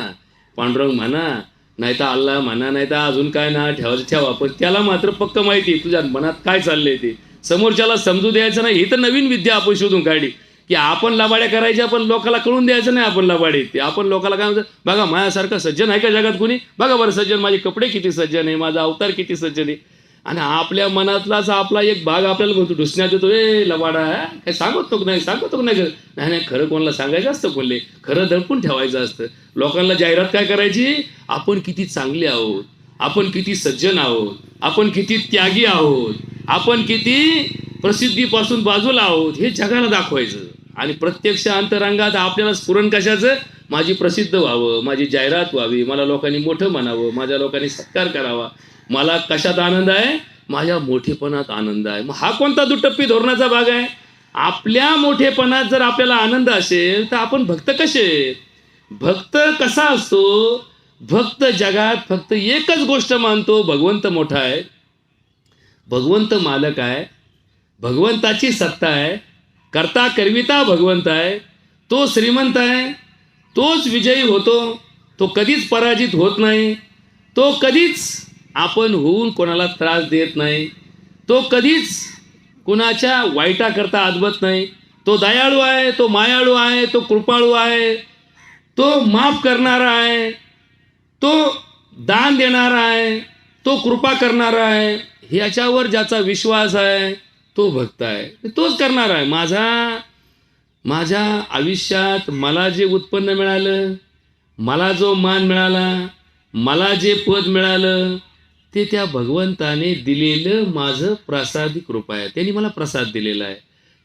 पांडुरंग म्हणा, नाही तर अल्लाह म्हणा, नाही तर अजून काय ना ठेवायचं ठेवा, पण त्याला मात्र पक्क माहिती तुझ्या मनात काय चाललंय ते. समोरच्याला समजू द्यायचं नाही. ही तर नवीन विद्या आपण शोधून काढली की आपण लबाड्या करायच्या पण लोकांना कळून द्यायचं नाही आपण लबाडे. ते आपण लोकांना काय म्हणतात, बघा माझ्यासारखं सज्जन आहे का जगात कोणी? बघा बरं सज्जन, माझे कपडे किती सज्जन आहे, माझा अवतार किती सज्जन आहे. आणि आपल्या मनातलाच आपला एक भाग आपल्याला म्हणतो, ढुसण्यात येतो, ए लबाडा काय सांगतो नाही, सांगतो नाही. नाही खरं कोणाला सांगायचं असतं, कोणले खरं दडपून ठेवायचं असतं. लोकांना जाहिरात काय करायची, आपण किती चांगले आहोत, आपण किती सज्जन आहोत, आपण किती त्यागी आहोत, आपण किती प्रसिद्धीपासून बाजूला आहोत, हे जगाला दाखवायचं. आणि प्रत्यक्ष अंतरंगात आपल्याला स्फुरण कशाचं, माझी प्रसिद्ध व्हावं, माझी जाहिरात व्हावी, मला लोकांनी मोठं म्हणावं, माझ्या लोकांनी सत्कार करावा. मला कशात आनंद आहे? माझ्या मोठेपणात आनंद आहे. मग हा कोणता दुटप्पी धोरणाचा भाग आहे? आपल्या मोठेपणात जर आपल्याला आनंद असेल तर आपण भक्त कसे? भक्त कसा असतो? भक्त जगात फक्त एकच गोष्ट मानतो, भगवंत मोठा आहे, भगवंत मालक आहे, भगवंताची सत्ता आहे, करता करविता भगवंत आहे, तो श्रीमंत आहे, तोच विजयी होतो, तो कधीच पराजित होत नाही, तो कधीच आपण होऊन कोणाला त्रास देत नाही, तो कधीच कुणाच्या वाईटाकरता आदबत नाही, तो दयाळू आहे, तो मायाळू आहे, तो कृपाळू आहे, तो माफ करणारा आहे, तो दान देणारा आहे, तो कृपा करणारा आहे. ह्याच्यावर ज्याचा विश्वास आहे तो भक्त आहे, तोच करणार आहे. माझ्या आयुष्यात मला जे उत्पन्न मिळालं, मला जो मान मिळाला, मला जे पद मिळालं, ते त्या भगवंताने दिलेलं माझं प्रसादी कृपा आहे. त्यांनी मला प्रसाद दिलेला आहे.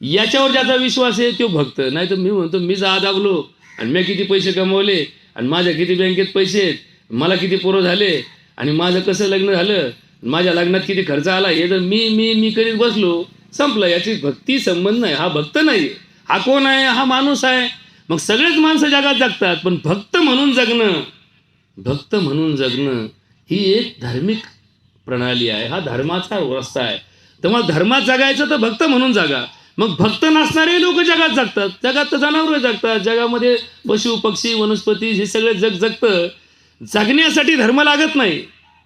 याच्यावर ज्याचा विश्वास आहे तो भक्त. नाही तर मी म्हणतो मी दाबलो आणि मी किती पैसे कमवले आणि माझ्या किती बँकेत पैसे आहेत, मला किती पोरं झाले आणि माझं कसं लग्न झालं, माझ्या लग्नात किती खर्च आला, हे जर मी मी मी करीत बसलो, संपलं. याची भक्ती संबंध नाही. हा भक्त नाही. हा कोण आहे? हा माणूस आहे. मग सगळेच माणसं जगात जगतात, पण भक्त म्हणून जगणं ही एक धार्मिक प्रणाली आहे. हा धर्माचा रस्ता आहे. तर मग धर्मात जगायचं तर भक्त म्हणून जगा. मग भक्त नसणारे लोक जगात जगतात. जगात तर जनावरं जगतात, जगामध्ये पशु पक्षी वनस्पती हे सगळे जगतं. जगण्यासाठी धर्म लागत नाही,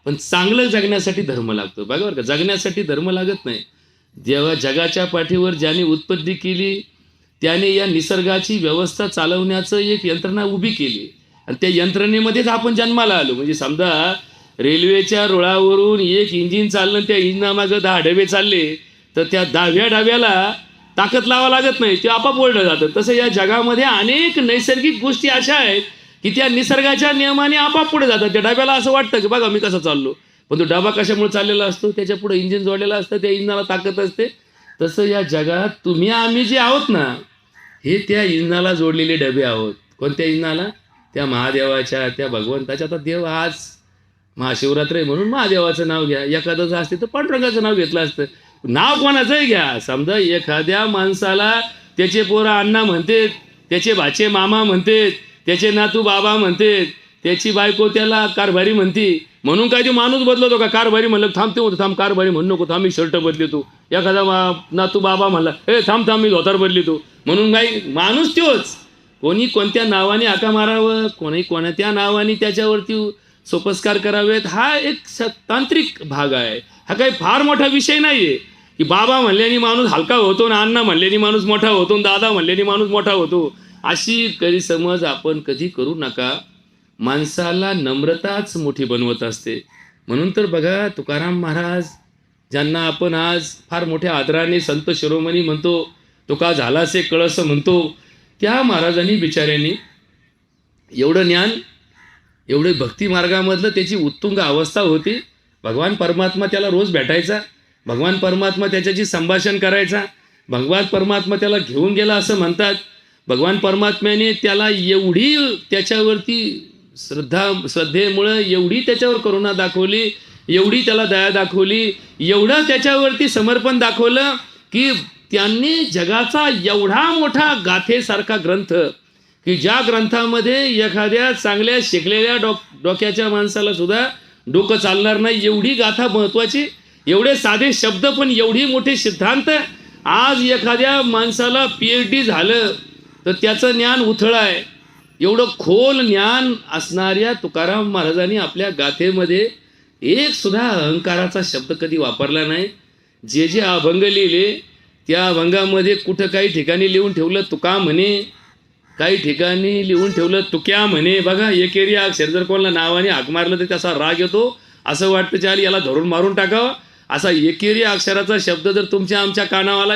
पण चांगलं जगण्यासाठी धर्म लागतो. बघा बरं का, जगण्यासाठी धर्म लागत नाही. जेव्हा जगाच्या पाठीवर ज्याने उत्पत्ती केली त्याने या निसर्गाची व्यवस्था चालवण्याचं एक यंत्रणा उभी केली आणि त्या यंत्रणेमध्येच आपण जन्माला आलो. म्हणजे समजा रेल्वेच्या रुळावरून एक इंजिन चाललं, त्या इंजिनामागं 10 डबे चालले, तर त्या 10व्या डब्याला ताकद लावा लागत नाही, ते आपाप ओढलं जातं. तसं या जगामध्ये अनेक नैसर्गिक गोष्टी अशा आहेत की त्या निसर्गाच्या नियमाने आपाप पुढे जातात. त्या डब्याला असं वाटतं की बघा मी कसं चाललो, पण तो डबा कशामुळे चाललेला असतो? त्याच्या पुढे इंजिन जोडलेलं असतं, त्या इंजिनाला ताकद असते. तसं या जगात तुम्ही आम्ही जे आहोत ना, हे त्या इंजिनाला जोडलेले डबे आहोत. कोणत्या इंजिनाला? त्या महादेवाच्या, त्या भगवंताच्या. आता देव आज महाशिवरात्र आहे म्हणून महादेवाचं नाव घ्या, एखादंच असते तर पांडुरंगाचं नाव घेतलं असतं. नाव कोणाचंही घ्या. समजा एखाद्या माणसाला त्याचे पोरं अण्णा म्हणतेत, त्याचे भाचे मामा म्हणतेत, त्याचे नातू बाबा म्हणतेत, त्याची बायको त्याला कारभारी म्हणती, म्हणून काय ते माणूस बदलतो का? कारभारी म्हणलं थांबते होतं, थांब कारभारी म्हणू नको, थांब मी शर्ट बदलितो. एखादा नातू बाबा म्हणला हे थांब मी धोतर बदलितो, म्हणून काय माणूस तोच. कोणी कोणत्या नावाने हाका मारावं, कोणी कोणत्या नावाने त्याच्यावरती सोपस्कार करावेत, हा एक तांत्रिक भाग आहे. हा काही फार मोठा विषय नाही आहे की बाबा म्हणल्याने माणूस हलका होतो ना अण्णा म्हणल्याने माणूस मोठा होतो, दादा म्हणल्याने माणूस मोठा होतो. अशी गैरसमज आपण कधी करू नका. माणसाला नम्रताच मोठी बनवत असते. म्हणून तर बघा तुकाराम महाराज, ज्यांना आपण आज फार मोठ्या आदराने संत शिरोमणी म्हणतो, तुका झालासे कळस म्हणतो, त्या महाराजांनी बिचाऱ्यांनी एवढं ज्ञान, एवढे भक्ती मार्गामधलं त्याची उत्तुंग अवस्था होती. भगवान परमात्मा त्याला रोज भेटायचा, भगवान परमात्मा त्याच्याशी संभाषण करायचा, भगवान परमात्मा त्याला घेऊन गेला असं म्हणतात. भगवान परमात्म्याने त्याला एवढी त्याच्यावरती श्रद्धेमुळं एवढी त्याच्यावर करुणा दाखवली, एवढी त्याला दया दाखवली, एवढं त्याच्यावरती समर्पण दाखवलं की त्यांनी जगाचा एवढा मोठा गाथेसारखा ग्रंथ, की ज्या ग्रंथामध्ये एखाद्या चांगल्या शिकलेल्या डोक्याच्या माणसाला सुद्धा डोकं चालणार नाही, एवढी गाथा महत्त्वाची, एवढे साधे शब्द पण एवढी मोठे सिद्धांत. आज एखाद्या माणसाला PhD झालं तर त्याचं ज्ञान उथळ आहे. एवढं खोल ज्ञान असणाऱ्या तुकाराम महाराजांनी आपल्या गाथेमध्ये एक सुद्धा अहंकाराचा शब्द कधी वापरला नाही. जे जे अभंग लिहिले त्या अभंगामध्ये कुठं काही ठिकाणी लिहून ठेवलं तुका म्हणे, काही ठिकाणी लिहून ठेवलं तुक्या म्हणे. बघा एकेरी अक्षर जर कोणाला नावाने हाक मारलं तर त्याचा राग येतो, असं वाटतं चाल याला धरून मारून टाकावं. असा एकेरी अक्षराचा शब्द जर तुमच्या आमच्या कानावाला,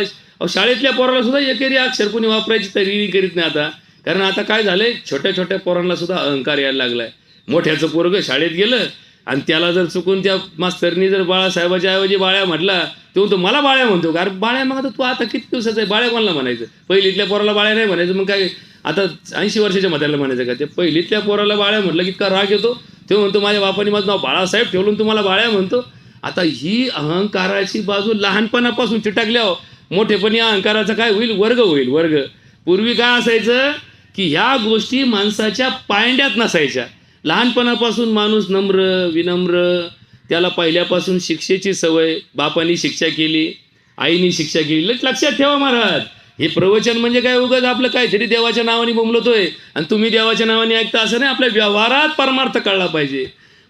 शाळेतल्या पोराला सुद्धा एकेरी अक्षर कोणी वापरायची तयारी करीत नाही आता. कारण आता काय झालंय, छोट्या छोट्या पोरांना सुद्धा अहंकार यायला लागलाय. मोठ्याचं पोरगं शाळेत गेलं आणि त्याला जर चुकून त्या मास्तरनी जर बाळासाहेबाच्या ऐवजी बाळ्या म्हटला तो म्हणतो मला बाळ्या म्हणतो, कारण बाळ्या मग आता तू आता किती दिवसाचा आहे, बाळ्या कोणाला म्हणायचं? पहिलीतल्या पोराला बाळ्या नाही म्हणायचं, मग काय आता 80 वर्षाच्या म्हाताऱ्याला म्हणायचं का? ते पहिलीतल्या पोराला बाळ्या म्हटलं की इतका राग येतो, तो म्हणतो माझ्या बापाने माझं नाव बाळासाहेब ठेवलं तुम्हाला बाळ्या म्हणतो. आता ही अहंकाराची बाजू लहानपणापासून चिटकल्यावर मोठेपणी अहंकाराचा काय होईल? वर्ग होईल, वर्ग. पूर्वी काय असायचं की ह्या गोष्टी माणसाच्या पायंड्यात नसायच्या. लहानपणापासून माणूस नम्र विनम्र, त्याला पहिल्यापासून शिक्षेची सवय, बापानी शिक्षा केली, आईनी शिक्षा केली. लक्षात ठेवा महाराज, हे प्रवचन म्हणजे काय उगाच आपलं काहीतरी देवाच्या नावाने बोंबलतोय आणि तुम्ही देवाच्या नावाने ऐकता असं नाही. आपल्या व्यवहारात परमार्थ कळला पाहिजे.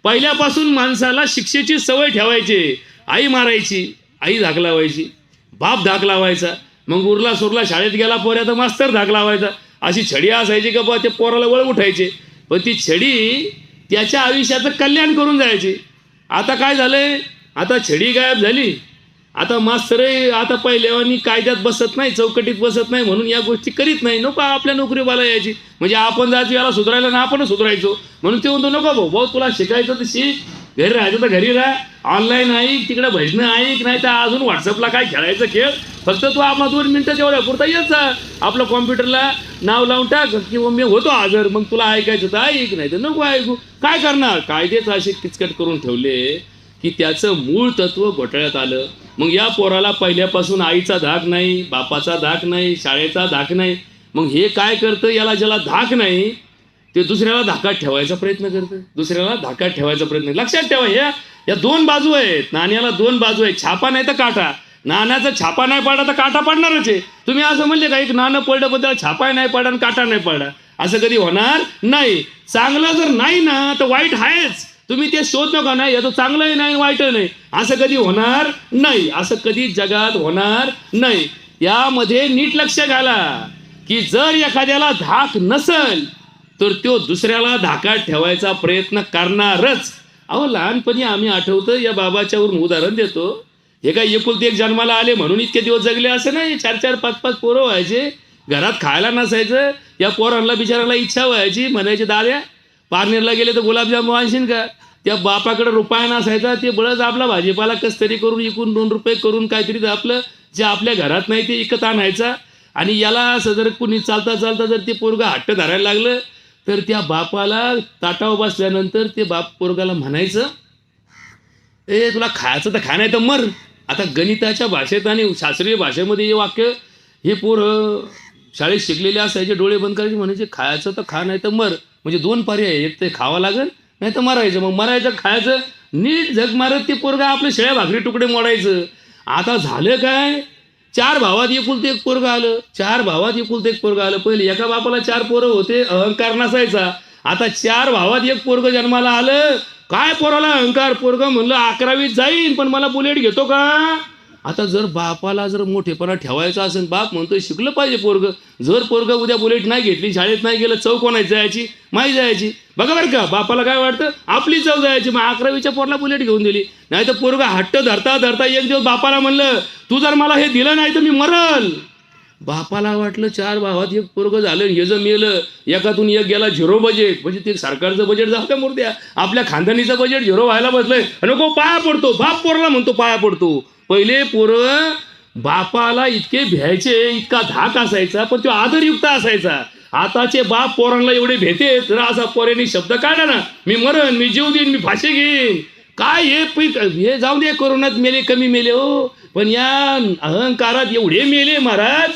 पहिल्यापासून माणसाला शिक्षेची सवय ठेवायची. आई मारायची, आई धाक लावायची, बाप धाक लावायचा, मग उरला सुरला शाळेत गेला पोऱ्या तर मास्तर धाक लावायचा. अशी छडी असायची का बा ते पोराला वळ उठायचे, पण ती छडी त्याच्या आयुष्याचं कल्याण करून जायची. आता काय झालंय? आता छडी गायब झाली. आता मास्तरही आता पहिल्यावानी कायद्यात बसत नाही, चौकटीत बसत नाही, म्हणून या गोष्टी करीत नाही. नको आपल्या नोकरीवाला यायची, म्हणजे आपण जायचं याला सुधारायला ना आपणच सुधारायचो. म्हणून ते म्हणतो नको भाऊ भाऊ तुला शिकायचं तर शिक, घरी राहायचं तर घरी राहा, ऑनलाईन ऐक, तिकडे भजनं ऐक, नाही तर अजून व्हॉट्सअपला काय खेळायचं खेळ, फक्त तू आपला 2 मिनिटं तेवढ्या पुरता येत जा, आपलं कॉम्प्युटरला नाव लावून टाक किंवा मी होतो हजर, मग तुला ऐकायचं तर ऐक, नाही तर नको ऐकू. काय करणार? कायदेच असे किचकट करून ठेवले की त्याचं मूळ तत्व घोटाळ्यात आलं. मग या पोराला पहिल्यापासून आईचा धाक नाही, बापाचा धाक नाही, शाळेचा धाक नाही. मग हे काय करतं? याला ज्याला धाक नाही ते दुसऱ्याला धाकात ठेवायचा प्रयत्न करतं, दुसऱ्याला धाकात ठेवायचा प्रयत्न. लक्षात ठेवा, या 2 बाजू आहेत, नाण्याला 2 बाजू आहेत. छापा नाही तर काटा. नाण्याचा छापा नाही पडला तर काटा पडणारच आहे. तुम्ही असं म्हणले का एक नाणं पडलं पण त्याला छापा नाही पडला आणि काटा नाही पडला, असं कधी होणार नाही. चांगलं जर नाही ना तर वाईट आहेच. तुम्ही ते शोध नका, नाही याचं चांगलंही नाही वाईटही नाही, असं कधी होणार नाही. असं कधी जगात होणार नाही. यामध्ये नीट लक्ष घाला की जर एखाद्याला धाक नसेल तर तो दुसऱ्याला धाकात ठेवायचा प्रयत्न करणारच. अहो लहानपणी आम्ही आठवतं, या बाबाच्यावरून उदाहरण देतो, हे काय एकुलते एक जन्माला आले म्हणून इतके दिवस जगले असं नाही. 4-4, 5-5 पोरं व्हायचे, घरात खायला नसायचं. या पोरांना बिचाराला इच्छा व्हायची, म्हणायचे दाद्या पारनेरला गेले तर गुलाबजाम आणशील का? त्या बापाकडे रुपया नसायचा, ते बळच आपला भाजीपाला कस तरी करून इकून 2 रुपये करून काहीतरी आपलं जे आपल्या घरात नाही ते विकत आणायचा. आणि याला असं जर कुणी चालता चालता जर ते पोरगा हट्ट धरायला लागलं तर त्या बापाला ताटावर बसल्यानंतर ते बाप पोरगाला म्हणायचं, ए तुला खायचं तर खा नाही तर मर. आता गणिताच्या भाषेत आणि शास्त्रीय भाषेमध्ये हे वाक्य, हे पोरं शाळेत शिकलेले असायचे, डोळे बंद करायचे, म्हणायचे खायचं तर खा नाही तर मर. म्हणजे 2 पर्याय, एक ते खावं लागेल नाही तर मरायचं. मग मरायचं खायचं, नीट जग मारत ते पोरगा आपले शेळ्या भाकरी तुकडे मोडायचं. आता झालं काय? 4 भावात एकुलते एक पोरगं आलं, 4 भावात एकुलते एक पोरगं आलं. पहिले एका बापाला 4 पोरं होते, अहंकार नसायचा. आता 4 भावात एक पोरगं जन्माला आलं. काय पोराला अहंकार? पोरगं म्हणलं 11वीत जाईन पण मला बुलेट घेतो का? आता जर बापाला जर मोठेपणा ठेवायचा असेल, बाप म्हणतोय शिकलं पाहिजे पोरगं. जर पोरगं उद्या बुलेट नाही घेतली, शाळेत नाही गेलं, चव कोणाची जायची? माही जायची. बघा बरं का, बापाला काय वाटतं? आपली चव जायची. मग 11वीच्या पोरला बुलेट घेऊन दिली. नाही तर पोरगं हट्ट धरता धरता एक दिवस बापाला म्हणलं तू जर मला हे दिलं नाही तर मी मरल. बापाला वाटलं 4 भावात एक पोरगं झालं, हे जर मेलं, एकातून एक गेला 0 बजेट. म्हणजे ते सरकारचं बजेट जाऊ त्या मूर्त्या, आपल्या खानदानीचं बजेट 0 व्हायला बसलंय. नको पाया पडतो, बाप पोरला म्हणतो पाया पडतो. पहिले पोरं बापाला इतके भ्यायचे, इतका धाक असायचा, पण तो आदरयुक्त असायचा. आताचे बाप पोरांना एवढे भेटे, तर असा पोरांनी शब्द काढा ना, मी मरण, मी जीव देईन, मी फाशी घेईन. काय हे जाऊ दे, कोरोनात मेले कमी मेले हो, पण या अहंकारात एवढे मेले महाराज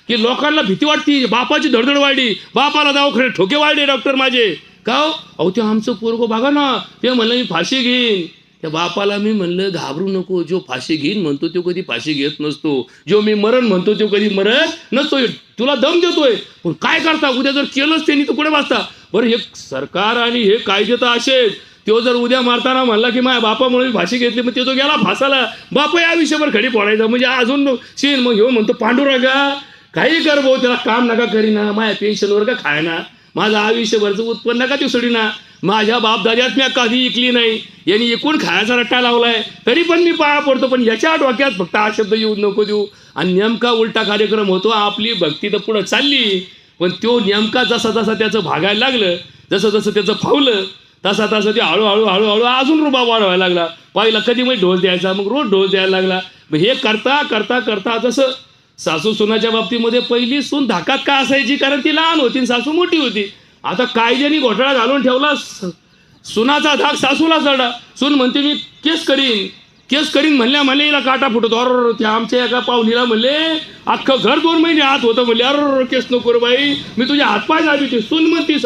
की लोकांना भीती वाटती. बापाची धडधड वाढली, बापाला दवाखान्यात ठोके वाढले डॉक्टर माझे. का अहो ते आमचं पोरगं बघा ना, ते म्हणलं मी फाशी घेईन. त्या बापाला मी म्हणलं घाबरू नको, जो फाशी घेईन म्हणतो तो कधी फाशी घेत नसतो, जो मी मरण म्हणतो तो कधी मरत नसतो. तुला दम देतोय पण काय करता, उद्या जर केलंच त्यांनी तर कुठे वाचता बरं. हे सरकार आणि हे कायदे तर असेच. तो जर उद्या मारताना म्हणला की माझ्या बापामुळे मी फाशी घेतली, मग तो गेला फासाला, बाप या विषयावर खडी फोडायचा. म्हणजे अजून सीन. मग ह्यो म्हणतो पांडुरंगा काही कर भाऊ, त्याला काम नका करीना, माझ्या पेन्शनवर का खायना, माझं आयुष्यभरचं उत्पन्न का ते सोडीना, माझ्या बापदाद्यात मी कधी इकली नाही, यांनी एकूण खायचा रट्टा लावलाय, तरी पण मी पाया पडतो. पण याच्या डोक्यात फक्त हा शब्द येऊ नको देऊ. आणि नेमका उलटा कार्यक्रम होतो. आपली भक्ती तर पुढं चालली, पण तो नेमका जसा जसा त्याचं भागायला लागलं, जसं जसं त्याचं फावलं, तसा ते हळूहळू हळूहळू अजून रुबाब वाढवायला लागला. पहिला कधी मग ढोल द्यायचा, मग रोज ढोल द्यायला लागला. मग हे करता करता करता जसं सासू सुनाच्या बाबतीमध्ये पहिली सून धाकात का असायची, कारण ती लहान होती आणि सासू मोठी होती. आता कायद्याने घोटाळा घालून ठेवला, सुनाचा धाक सासूला चढा. सून म्हणते मी केस करीन म्हणल्या म्हणले हिला काटा फुटतो. अर त्या आमच्या एका पाहुणीला म्हणले अख्खं घर 2 महिने हात होतं. म्हणले अर केस नको रे बाई, मी तुझे हातपाय दाबीते. सून म्हणते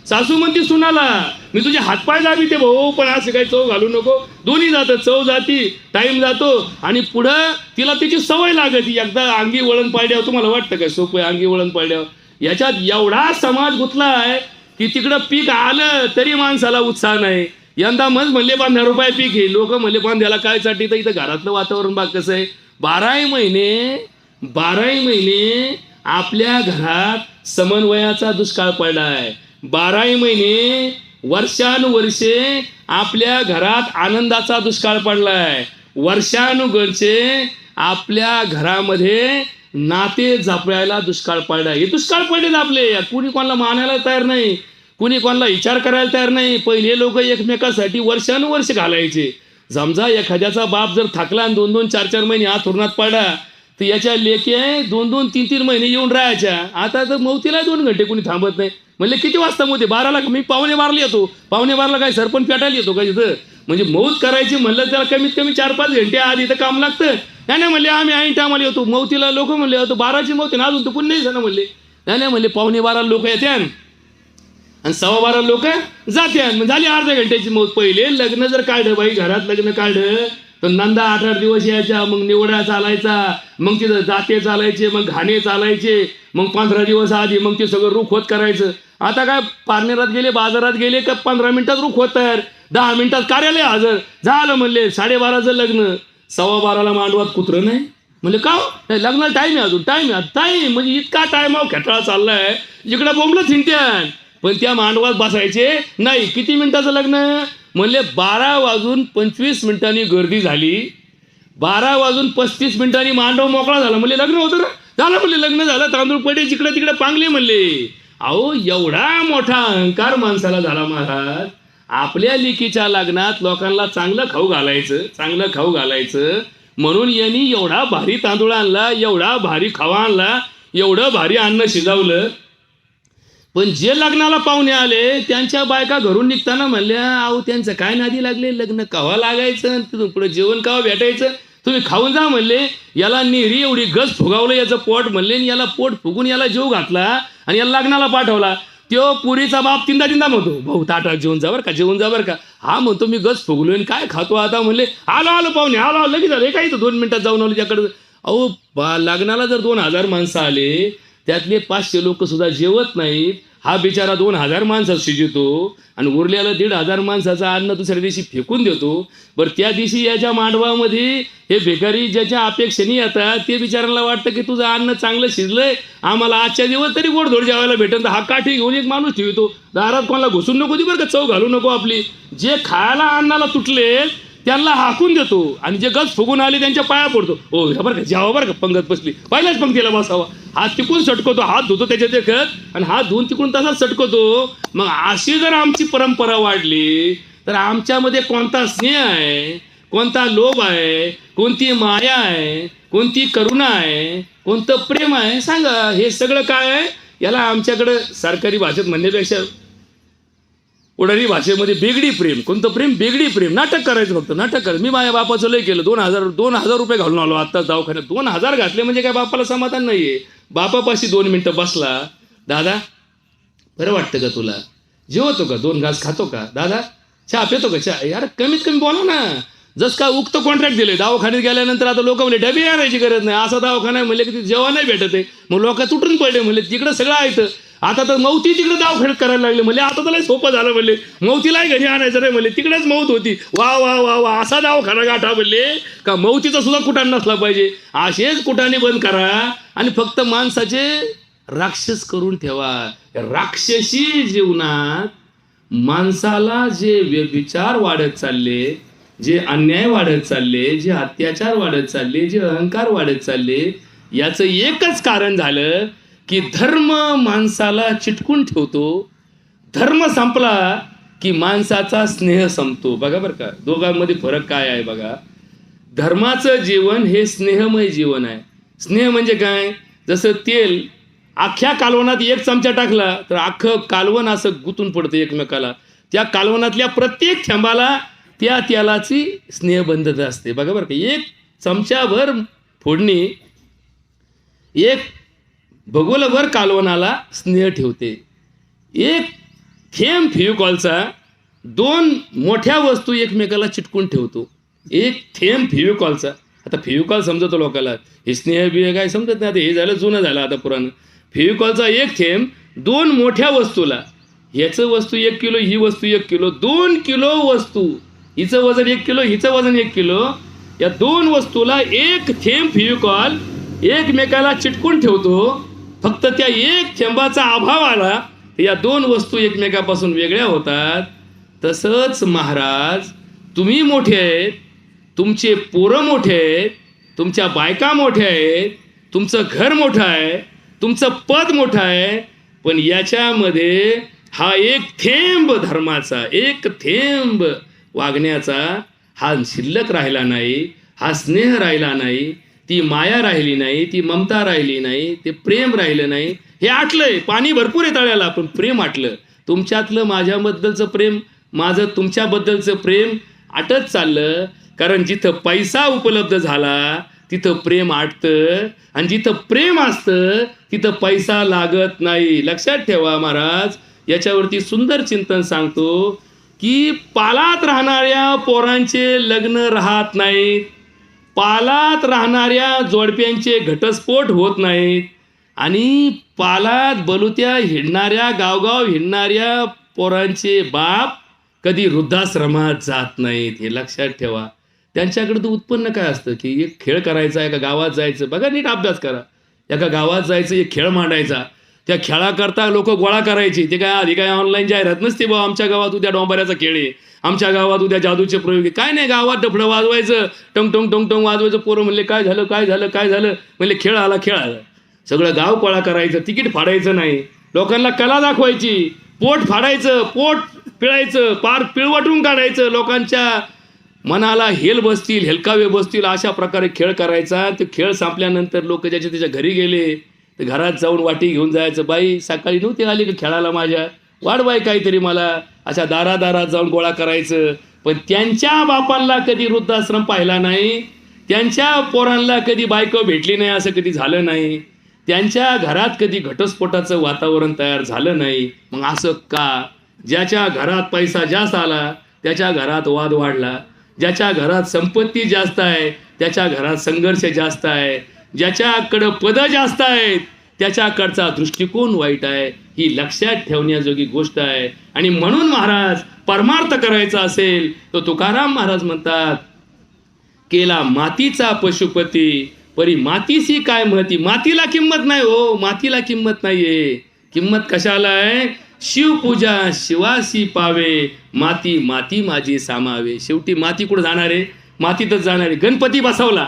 सासू म्हणते सुनाला मी तुझे हातपाय दाबीते भाऊ, पण असं काही चव घालू नको. दोन्ही जातं, चव जाती, टाईम जातो आणि पुढं तिला तिची सवय लागते. एकदा अंगी वळण पाडल्यावर तुम्हाला वाटतं काय सोपं आहे अंगी वळण पाडल्यावर? याच्यात एवढा समाज गुंतला आहे की तिकडं पीक आलं तरी माणसाला उत्साह नाही. यंदा मग म्हणले 15 रुपये पीक आहे. लोक म्हणले 15 काय साठी? तर इथं घरातलं वातावरण बाग कसं आहे, 12 महिने आपल्या घरात समन्वयाचा दुष्काळ पडला आहे. 12 महिने वर्षानुवर्षे आपल्या घरात आनंदाचा दुष्काळ पडला आहे. वर्षानुवर्षे आपल्या घरामध्ये नाते जपवायला दुष्काळ पडला. हे दुष्काळ पडलेत आपले. कुणी कोणाला मानायला तयार नाही, कुणी कोणाला विचार करायला तयार नाही. पहिले लोक एकमेकासाठी वर्षानुवर्ष घालायचे. समजा एखाद्याचा बाप जर थकला आणि 2-2, 4-4 महिने हात उरणात पडला, तर याच्या लेकी 2-2, 3-3 महिने येऊन राहायच्या. आता तर मौतीला 2 घंटे कुणी थांबत नाही. म्हणले किती वाजता मोते? 12ला. मी 12:15 येतो. 12:15 काय सरपंच पेटायला येतो का इथं? म्हणजे मौत करायची म्हणलं त्याला कमीत कमी 4-5 घंटे आधी इथं काम लागतं. नाही म्हणले आम्ही ऐन टायमाला येतो. मौतीला लोक म्हणले होतो 12ची मौती ना अजून तर पुन्हा नाही म्हणले. नाही म्हणले 12:15 लोक येते आणि 12:15 लोक जाते. मग झाली अर्ध्या घंट्याची मौत. पहिले लग्न जर काढलं बाई, घरात लग्न काढलं तर नंदा 8-8 दिवस यायच्या, मग निवडा चालायचा, मग तिथं जाते चालायचे, मग घाणे चालायचे, मग 15 दिवस आधी मग ते सगळं रुख होत करायचं. आता काय पारनेरात गेले, बाजारात गेले का 15 मिनिटात रुख होत तयार, 10 मिनिटात कार्यालय हजर झालं. म्हणले 12:30चं लग्न, 12:15ला मांडवात कुत्रं नाही. म्हणले का नाही लग्नाला टाईम आहे, अजून टाईम म्हणजे इतका टाईम खेटाळा चाललाय इकडं बोंबलं थिंट्यान. पण त्या मांडवात बसायचे नाही. किती मिनिटाचं लग्न? म्हणले 12:25 गर्दी झाली, 12:35 मांडव मोकळा झाला. म्हणले लग्न होतं ना? झालं म्हणले लग्न झालं. तांदूळ पडे जिकडे तिकडे पांगले म्हणले. अहो एवढा मोठा अहंकार माणसाला झाला महाराज. आपल्या लेकीच्या लग्नात लोकांना चांगलं खाऊ घालायचं म्हणून यांनी एवढा भारी तांदूळ आणला, एवढा भारी खवा आणला, एवढं भारी अन्न शिजवलं. पण जे लग्नाला पाहुणे आले त्यांच्या बायका घरून निघताना म्हणल्या अहो त्यांचं काय नादी लागले, लग्न कवा लागायचं, तिथून पुढे जेवण कवा भेटायचं, तुम्ही खाऊन जा म्हणले. याला निरी एवढी गज फुगावलं याचं पोट म्हणले, याला पोट फुगून याला जीव घातला आणि याला लग्नाला पाठवला. तो पुरीचा बाप तीनदा म्हणतो भाऊ ताटात जेवण जा बरं का. हा म्हणतो मी गज फुगलो आणि काय खातो आता. म्हणले आलो पाहुणे आलो लगेच आले काय तर 2 मिनिटात जाऊन आलो त्याकडे. अहो लग्नाला जर 2000 माणसं आले त्यातले 500 लोक सुद्धा जेवत नाहीत. हा बिचारा 2000 माणसात शिजतो आणि उरलेलं 1500 माणसाचं अन्न दुसऱ्या दिवशी फेकून देतो. बरं त्या दिवशी याच्या मांडवामध्ये हे भिकारी ज्याच्या अपेक्षेने येतात ते बिचारांना वाटतं की तुझं अन्न चांगलं शिजलंय, आम्हाला आजच्या दिवस तरी गोडधोड जेवायला भेटेल. तर हा काठी घेऊन एक माणूस ठेवतो दारात, कोणाला घुसून नको दे बरं का, चव घालू नको आपली. जे खायला अन्नाला तुटले त्यांना हाकून देतो आणि जे गज फुगून आले त्यांच्या पाया पडतो. हो बरं का जेवा बरं का, पंगत बसली पहिल्याच पंक्तीला बसावा. हात तिकून सटकवतो, हात धुतो त्याच्या देखत आणि हात धुवून तिकडून तसाच सटकवतो. मग अशी जर आमची परंपरा वाढली तर आमच्यामध्ये कोणता स्नेह आहे, कोणता लोभ आहे, कोणती माया आहे, कोणती करुणा आहे, कोणतं प्रेम आहे सांगा. हे सगळं काय आहे? याला आमच्याकडं सरकारी भाषेत म्हणण्यापेक्षा उडारी भाषेमध्ये बेगडी प्रेम. कोणतं प्रेम? बेगडी प्रेम. नाटक करायचं, फक्त नाटक करायचं. मी माझ्या बापाचं लय केलं. 2000 रुपये घालून आलो आत्ताच दवाखान्यात. 2000 घातले म्हणजे काय बापाला समाधान नाही आहे. बापापाशी 2 मिनिटं बसला, दादा बरं वाटतं का तुला, जेवतो का, 2 घास खातो का, दादा चहा पितो का, चहा यार कमीत कमी बोला ना. जसं काय उक्त कॉन्ट्रॅक्ट दिले. दवाखान्यात गेल्यानंतर आता लोक म्हणले डबे आणायची गरज नाही, असा दवाखाना म्हणले की जेवण नाही भेटत आहे. मग लोक तुटून पडले म्हणले तिकडं सगळं आहे. आता तर मौती तिकडे दवाखान्यात करायला लागले. म्हणले आता तर सोपं झालं म्हणले, मौतीलाही घरी आणायचं नाही म्हणले, तिकडेच मौत होती. वा वा वा वा असा दवाखाना गाठा म्हणले का मौतीचा सुद्धा कुठान नसला पाहिजे. असेच कुठाने बंद करा आणि फक्त माणसाचे राक्षस करून ठेवा. राक्षसी जीवनात माणसाला जे विचार वाढत चालले, जे अन्याय वाढत चालले, जे अत्याचार वाढत चालले, जे अहंकार वाढत चालले, याचं एकच कारण झालं की धर्म माणसाला चिटकून ठेवतो. धर्म संपला की माणसाचा स्नेह संपतो. बघा बरं का, दोघांमध्ये फरक काय आहे बघा. धर्माचं जीवन हे स्नेहमय जीवन आहे. स्नेह म्हणजे काय, जसं तेल अख्ख्या कालवनात 1 चमचा टाकला तर अख्खं कालवण असं गुंतून पडतं एकमेकाला. त्या कालवनातल्या प्रत्येक थेंबाला त्या तेलाची स्नेहबंधता असते. बघा बरं का, 1 चमचाभर फोडणी 1 भगोलभर कालवनाला स्नेह ठेवते. 1 थेंब फेविकॉलचा 2 मोठ्या वस्तू एकमेकाला चिटकून ठेवतो. 1 थेंब फेविकॉलचा, आता फेविकॉल समजतो लोकांना, हे स्नेह बिह काय समजत नाही. आता हे झालं जुनं झालं आता पुराण. फेविकॉलचा 1 थेंब 2 मोठ्या वस्तूला, ह्याचं वस्तू 1 किलो, ही वस्तू 1 किलो, 2 किलो वस्तू, हिचं वजन 1 किलो, हिचं वजन 1 किलो, या 2 वस्तूला 1 थेंब फेविकॉल एकमेकाला चिटकून ठेवतो. फक्त त्या 1 थेंबाचा अभाव आला या 2 वस्तू एकमेकापासून वेगळ्या होतात. तसंच महाराज, तुम्ही मोठे आहेत, तुमचे पोरं मोठे आहेत, तुमच्या बायका मोठ्या आहेत, तुमचं घर मोठं आहे, तुमचं पद मोठं आहे, पण याच्यामध्ये हा 1 थेंब धर्माचा, 1 थेंब वागण्याचा हा शिल्लक राहिला नाही, हा स्नेह राहिला नाही, ती माया राहिली नाही, ती ममता राहिली नाही, ते प्रेम राहिलं नाही. हे आटलंय, पाणी भरपूर आहे तळ्याला, पण प्रेम आटलं. तुमच्यातलं माझ्याबद्दलचं प्रेम, माझं तुमच्याबद्दलचं प्रेम आटत चाललं. कारण जिथं पैसा उपलब्ध झाला तिथं प्रेम आटतं, आणि जिथं प्रेम असतं तिथं पैसा लागत नाही. लक्षात ठेवा महाराज. याच्यावरती सुंदर चिंतन सांगतो की पालात राहणाऱ्या पोरांचे लग्न राहत नाहीत, पालात राहणाऱ्या जोडप्यांचे घटस्फोट होत नाहीत, आणि पालात बलुत्या हिंडणाऱ्या, गावगाव हिंडणाऱ्या पोरांचे बाप कधी वृद्धाश्रमात जात नाहीत. हे लक्षात ठेवा. त्यांच्याकडे तर उत्पन्न काय असतं की एक खेळ करायचा, एका गावात जायचं. बघा, नीट अभ्यास करा. एका गावात जायचं, एक खेळ मांडायचा, त्या खेळाकरता लोक गोळा करायची. ते काय आधी काय ऑनलाईन जाहिरात नसते, बा आमच्या गावात उद्या डोंबऱ्याचा खेळ आहे, आमच्या गावात उद्या जादूचे प्रयोग आहे. काय नाही, गावात डफडं वाजवायचं, टंग टंग टंग टंग वाजवायचं. पोरं म्हणले काय झालं काय झालं काय झालं, म्हणले खेळ आला खेळ आला. सगळं गाव गोळा करायचं, तिकीट फाडायचं नाही, लोकांना कला दाखवायची, पोट फाडायचं, पोट पिळायचं, पार पिळवटून काढायचं, लोकांच्या मनाला हेल बसतील, हेलकावे बसतील, अशा प्रकारे खेळ करायचा. ते खेळ संपल्यानंतर लोक ज्याच्या त्याच्या घरी गेले तर घरात जाऊन वाटी घेऊन जायचं. बाई सकाळी नव्हती आली का खेळायला माझ्या, वाढ बाई काहीतरी मला. अशा दारादारात जाऊन गोळा करायचं. पण त्यांच्या बापांना कधी वृद्धाश्रम पाहिला नाही, त्यांच्या पोरांना कधी बायको भेटली नाही, असं कधी झालं नाही, त्यांच्या घरात कधी घटस्फोटाचं वातावरण तयार झालं नाही. मग असं का? ज्याच्या घरात पैसा जास्त आला त्याच्या घरात वाद वाढला, ज्याच्या घरात संपत्ती जास्त आहे त्याच्या घरात संघर्ष जास्त आहे, ज्याच्याकडं पदं जास्त आहेत त्याच्याकडचा दृष्टिकोन वाईट आहे. ही लक्षात ठेवण्याजोगी गोष्ट आहे. आणि म्हणून महाराज, परमार्थ करायचा असेल तर तुकाराम महाराज म्हणतात, केला मातीचा पशुपती परी मातीशी काय महती. मातीला किंमत नाही हो, मातीला किंमत नाहीये. किंमत कशाला आहे? शिवपूजा शिवासी पावे, माती माती माझी सामावे. शेवटी माती कुठं जाणार आहे? मातीतच जाणार आहे. गणपती बसवला,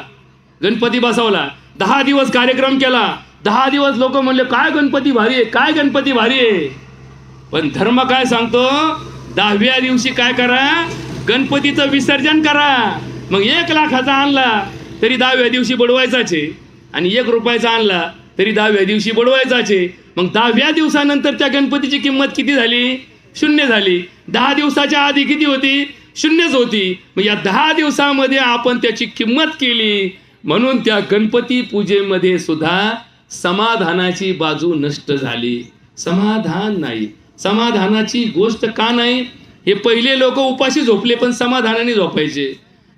गणपती बसवला, 10 दिवस कार्यक्रम केला, 10 दिवस लोक म्हणले काय गणपती भारी आहे, काय गणपती भारी आहे. पण धर्म काय सांगतो? 10व्या दिवशी काय करा? गणपतीचं विसर्जन करा. मग 1 लाखाचा आणला तरी 10व्या दिवशी बुडवायचाच आहे, आणि 1 रुपयाचा आणला तरी 10व्या दिवशी बुडवायचाच आहे. मग 10व्या दिवसानंतर त्या गणपतीची किंमत किती झाली? 0 झाली. 10 दिवसाच्या आधी किती होती? 0च होती. मग या 10 दिवसामध्ये आपण त्याची किंमत केली, म्हणून त्या गणपती पूजेमध्ये सुद्धा समाधानाची बाजू नष्ट झाली. समाधान नाही. समाधानाची गोष्ट का नाही? हे पहिले लोक उपाशी झोपले पण समाधानाने झोपायचे.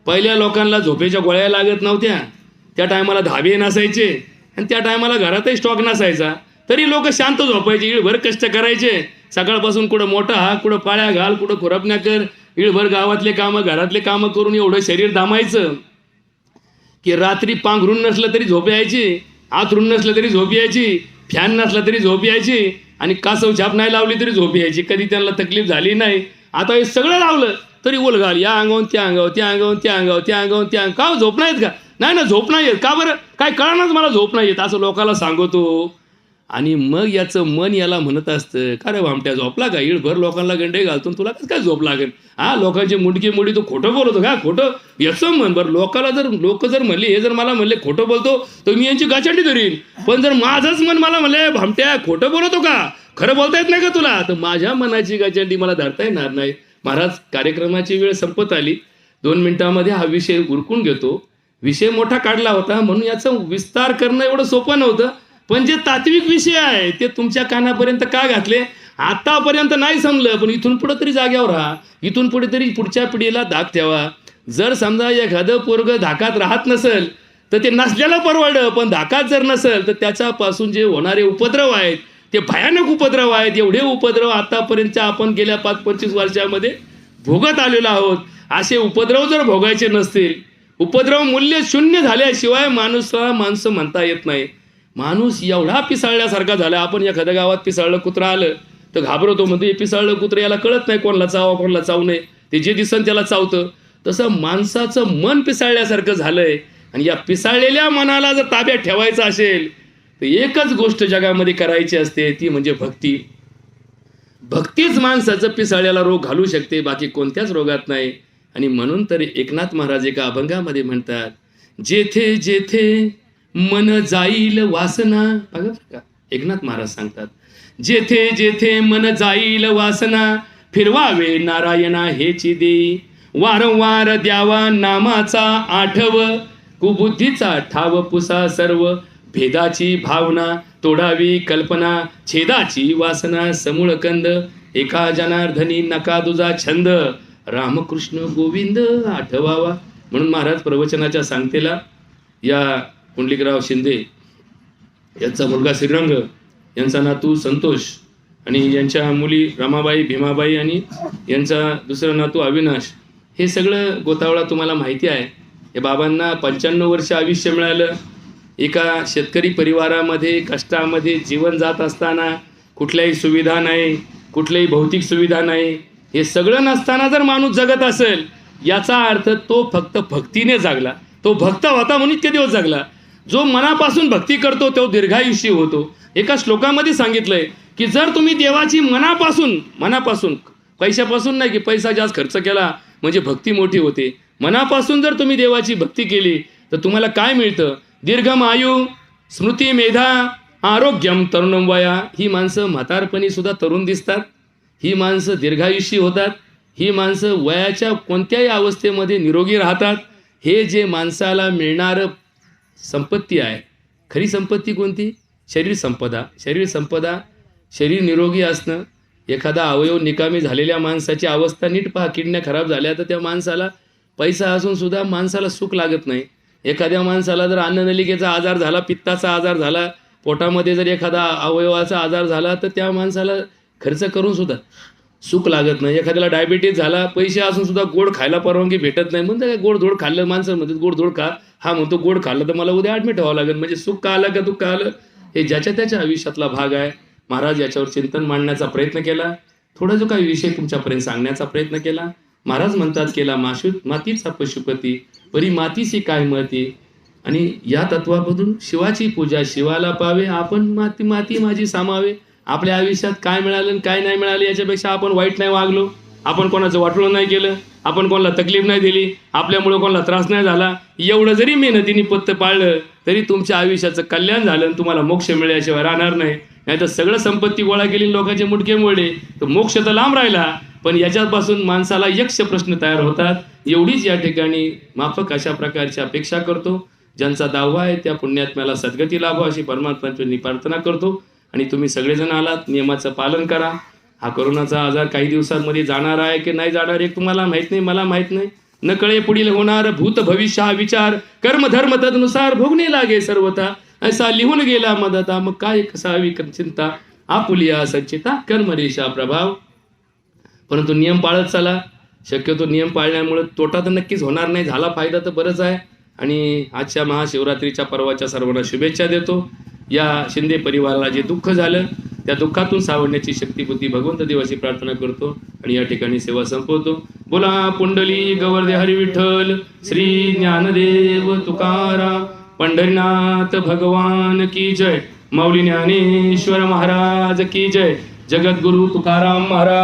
पहिल्या लोकांना झोपेच्या गोळ्या लागत नव्हत्या, त्या टायमाला धाबे नसायचे, आणि त्या टायमाला घरातही स्टॉक नसायचा, तरी लोक शांत झोपायचे. इळभर कष्ट करायचे, सकाळपासून कुठं मोठा हा, कुठं पाळ्या घाल, कुठं खुरपण्या कर, इळभर गावातले कामं घरातले कामं करून एवढं शरीर दामायचं की रात्री पांघरून नसलं तरी झोप यायची, आथरून नसलं तरी झोप यायची, फॅन नसला तरी झोप यायची, आणि कासव छाप नाही लावली तरी झोप यायची. कधी त्यांना तकलीफ झाली नाही. आता हे सगळं लावलं तरी उलघाल, या अंगावून त्या अंगावर, त्या अंगावून त्या अंगावर, त्या अंगावून त्या अंग. का झोप नाही येत का? नाही ना, झोप नाही येत. का बरं? काय कळणारच मला झोप नाही येत, असं लोकांना सांगतो. आणि मग याचं मन याला म्हणत असतं, का रे भामट्या झोपला का? इळभर लोकांना गंडे घालतो तुला कसं काय झोप लागेल? हा, लोकांची मुंडकी मुडी तू खोटं बोलतो का? खोटं याचं म्हण बरं. लोक जर म्हणले, हे जर मला म्हणले खोटं बोलतो तर मी यांची गाचंडी धरीन. पण जर माझंच मन मला म्हणले भामट्या खोटं बोलतो का, खरं बोलता येत नाही का तुला, तर माझ्या मनाची गाचंडी मला धरता येणार नाही. महाराज, कार्यक्रमाची वेळ संपत आली. 2 मिनिटांमध्ये हा विषय उरकून घेतो. विषय मोठा काढला होता म्हणून याचा विस्तार करणं एवढं सोपं नव्हतं. पण जे तात्विक विषय आहे ते तुमच्या कानापर्यंत का घातले आतापर्यंत नाही समजलं. पण इथून पुढे तरी जाग्यावर राहा, इथून पुढे तरी पुढच्या पिढीला धाक ठेवा. जर समजा एखादं पोरग धाकात राहत नसेल तर ते नसल्याला परवडलं, पण धाकात जर नसेल तर त्याच्यापासून जे होणारे उपद्रव आहेत ते भयानक उपद्रव आहेत. एवढे उपद्रव आतापर्यंतच्या आपण गेल्या 5-25 वर्षामध्ये भोगत आलेलो आहोत. असे उपद्रव जर भोगायचे नसतील, उपद्रव मूल्य शून्य झाल्याशिवाय माणसं म्हणता येत नाही. माणूस एवढा पिसाळल्यासारखा झाला. आपण एखाद्या गावात पिसाळलं कुत्रं आलं तर घाबरतो, म्हणतो हे पिसाळलं कुत्रं, याला कळत नाही कोणाला चावा कोणाला चावू नये, ते जे दिसन त्याला चावतं. तसं माणसाचं मन पिसाळल्यासारखं झालंय. आणि या पिसाळलेल्या मनाला जर ताब्यात ठेवायचं असेल तर एकच गोष्ट जगामध्ये करायची असते, ती म्हणजे भक्ती. भक्तीच माणसाचं पिसाळ्याला रोग घालू शकते, बाकी कोणत्याच रोगात नाही. आणि म्हणून तर एकनाथ महाराज एका अभंगामध्ये म्हणतात, जेथे जेथे मन जाईल वासना. बघा का, एकनाथ महाराज सांगतात, जेथे जेथे मन जाईल वासना, फिरवावे नारायणा हेची देई, वारंवार द्यावा नामाचा आठव, कुबुद्धीचा ठाव पुसा सर्व, भेदाची भावना तोडावी कल्पना, छेदाची वासना समूळ कंद, एका जनार्दनी नका तुझा छंद, रामकृष्ण गोविंद आठवावा. म्हणून महाराज प्रवचनाच्या सांगतेला या पुंडलिकराव शिंदे यांचा मुलगा श्रीरंग, यांचा नातू संतोष आणि यांच्या मुली रमाबाई, भीमाबाई आणि यांचा दुसरा नातू अविनाश, हे सगळं गोतावळा तुम्हाला माहिती आहे. हे बाबांना 95 वर्ष आयुष्य मिळालं. एका शेतकरी परिवारामध्ये कष्टामध्ये जीवन जात असताना कुठल्याही सुविधा नाही, कुठल्याही भौतिक सुविधा नाही, हे सगळं नसताना जर माणूस जगत असेल याचा अर्थ तो फक्त भक्तीने जगला. तो भक्त होता म्हणून इतके दिवस जगला. जो मनापासून भक्ती करतो तो दीर्घायुष्य होतो. एका श्लोकामध्ये सांगितलंय की जर तुम्ही देवाची मनापासून पैशापासून नाही की पैसा जास्त खर्च केला म्हणजे भक्ती मोठी होते, मनापासून जर तुम्ही देवाची भक्ती केली तर तुम्हाला काय मिळतं? दीर्घम आयु, स्मृती मेधा, आरोग्यम तरुणम वया. ही माणसं म्हातारपणी सुद्धा तरुण दिसतात, ही माणसं दीर्घायुषी होतात, ही माणसं वयाच्या कोणत्याही अवस्थेमध्ये निरोगी राहतात. हे जे माणसाला मिळणारं संपत्ती आहे, खरी संपत्ती कोणती? शरीर संपदा. शरीर निरोगी असणं. एखादा अवयव निकामी झालेल्या माणसाची अवस्था नीट पहा, किडण्या खराब झाल्या तर त्या माणसाला पैसा असून सुद्धा माणसाला सुख लागत नाही. एखाद्या माणसाला जर अन्ननलिकेचा आजार झाला, पित्ताचा आजार झाला, पोटामध्ये जर एखादा अवयवाचा आजार झाला तर त्या माणसाला खर्च करून सुद्धा सुख लागत नाही. एखाद्याला डायबिटीज झाला, पैसे असून सुद्धा गोड खायला परवानगी भेटत नाही. म्हणजे काय गोड खाल्लं, माणसं म्हणतात गोड खा, हा म्हणतो गोड खाल्लं तर मला उद्या ॲडमिट व्हावं लागेल. म्हणजे सुख का आलं का दुःख का आलं, हे ज्याच्या त्याच्या आयुष्यातला भाग आहे. महाराज याच्यावर चिंतन मांडण्याचा प्रयत्न केला, थोडा जो काही विषय तुमच्यापर्यंत सांगण्याचा प्रयत्न केला. महाराज म्हणतात, केला मातीचा पशुपती, परी मातीची काय मती. आणि या तत्वामधून शिवाची पूजा शिवाला पावे, आपण माती माझी सामावे. आपल्या आयुष्यात काय मिळालं आणि काय नाही मिळालं याच्यापेक्षा आपण वाईट नाही वागलो, आपण कोणाचं वाटोळं नाही केलं, आपण कोणाला तकलीफ नाही दिली, आपल्यामुळं कोणाला त्रास नाही झाला, एवढं जरी मेहनतीने पत्त पाळलं तरी तुमच्या आयुष्याचं कल्याण झालं आणि तुम्हाला मोक्ष मिळाल्याशिवाय राहणार नाही. नाही तर सगळं संपत्ती गोळा केली लोकांचे मुडके मोडले तर मोक्ष तर लांब राहिला, पण याच्यापासून माणसाला यक्ष प्रश्न तयार होतात. एवढीच या ठिकाणी माफक अशा प्रकारची अपेक्षा करतो. ज्यांचा दावा आहे त्या पुण्यात्म्याला सद्गती लाभो अशी परमात्म्याची प्रार्थना करतो. आणि तुम्ही सगळेजण आलात, नियमाचं पालन करा. हा कोरोनाचा आजार काही दिवसांमध्ये जाणार आहे की नाही जाणार हे तुम्हाला माहीत नाही, मला माहीत नाही. न कळे पुढील होणार भूत भविष्य हा विचार, कर्म धर्म तदनुसार भोगणे लागे सर्वता, ऐसा लिहून गेला मदता, मग काय कसावी चिंता, आपुलिया संचिता कर्मरेषा प्रभाव. परंतु नियम पाळत चला. शक्यतो नियम पाळण्यामुळे तोटा तर नक्कीच होणार नाही, झाला फायदा तर बरंच आहे. आणि आजच्या महाशिवरात्रीच्या पर्वाच्या सर्वांना शुभेच्छा देतो. या शिंदे परिवाराला जे दुःख झालं त्या दुःखातून सावरण्याची शक्ती बुद्धी भगवंत देवाची प्रार्थना करतो आणि या ठिकाणी सेवा संपवतो. बोला पुंडली गवर्धे हरी विठ्ठल, श्री ज्ञानदेव तुकाराम, पंढरीनाथ भगवान की जय. माऊली ज्ञानेश्वर महाराज की जय. जगद्गुरु तुकाराम महाराज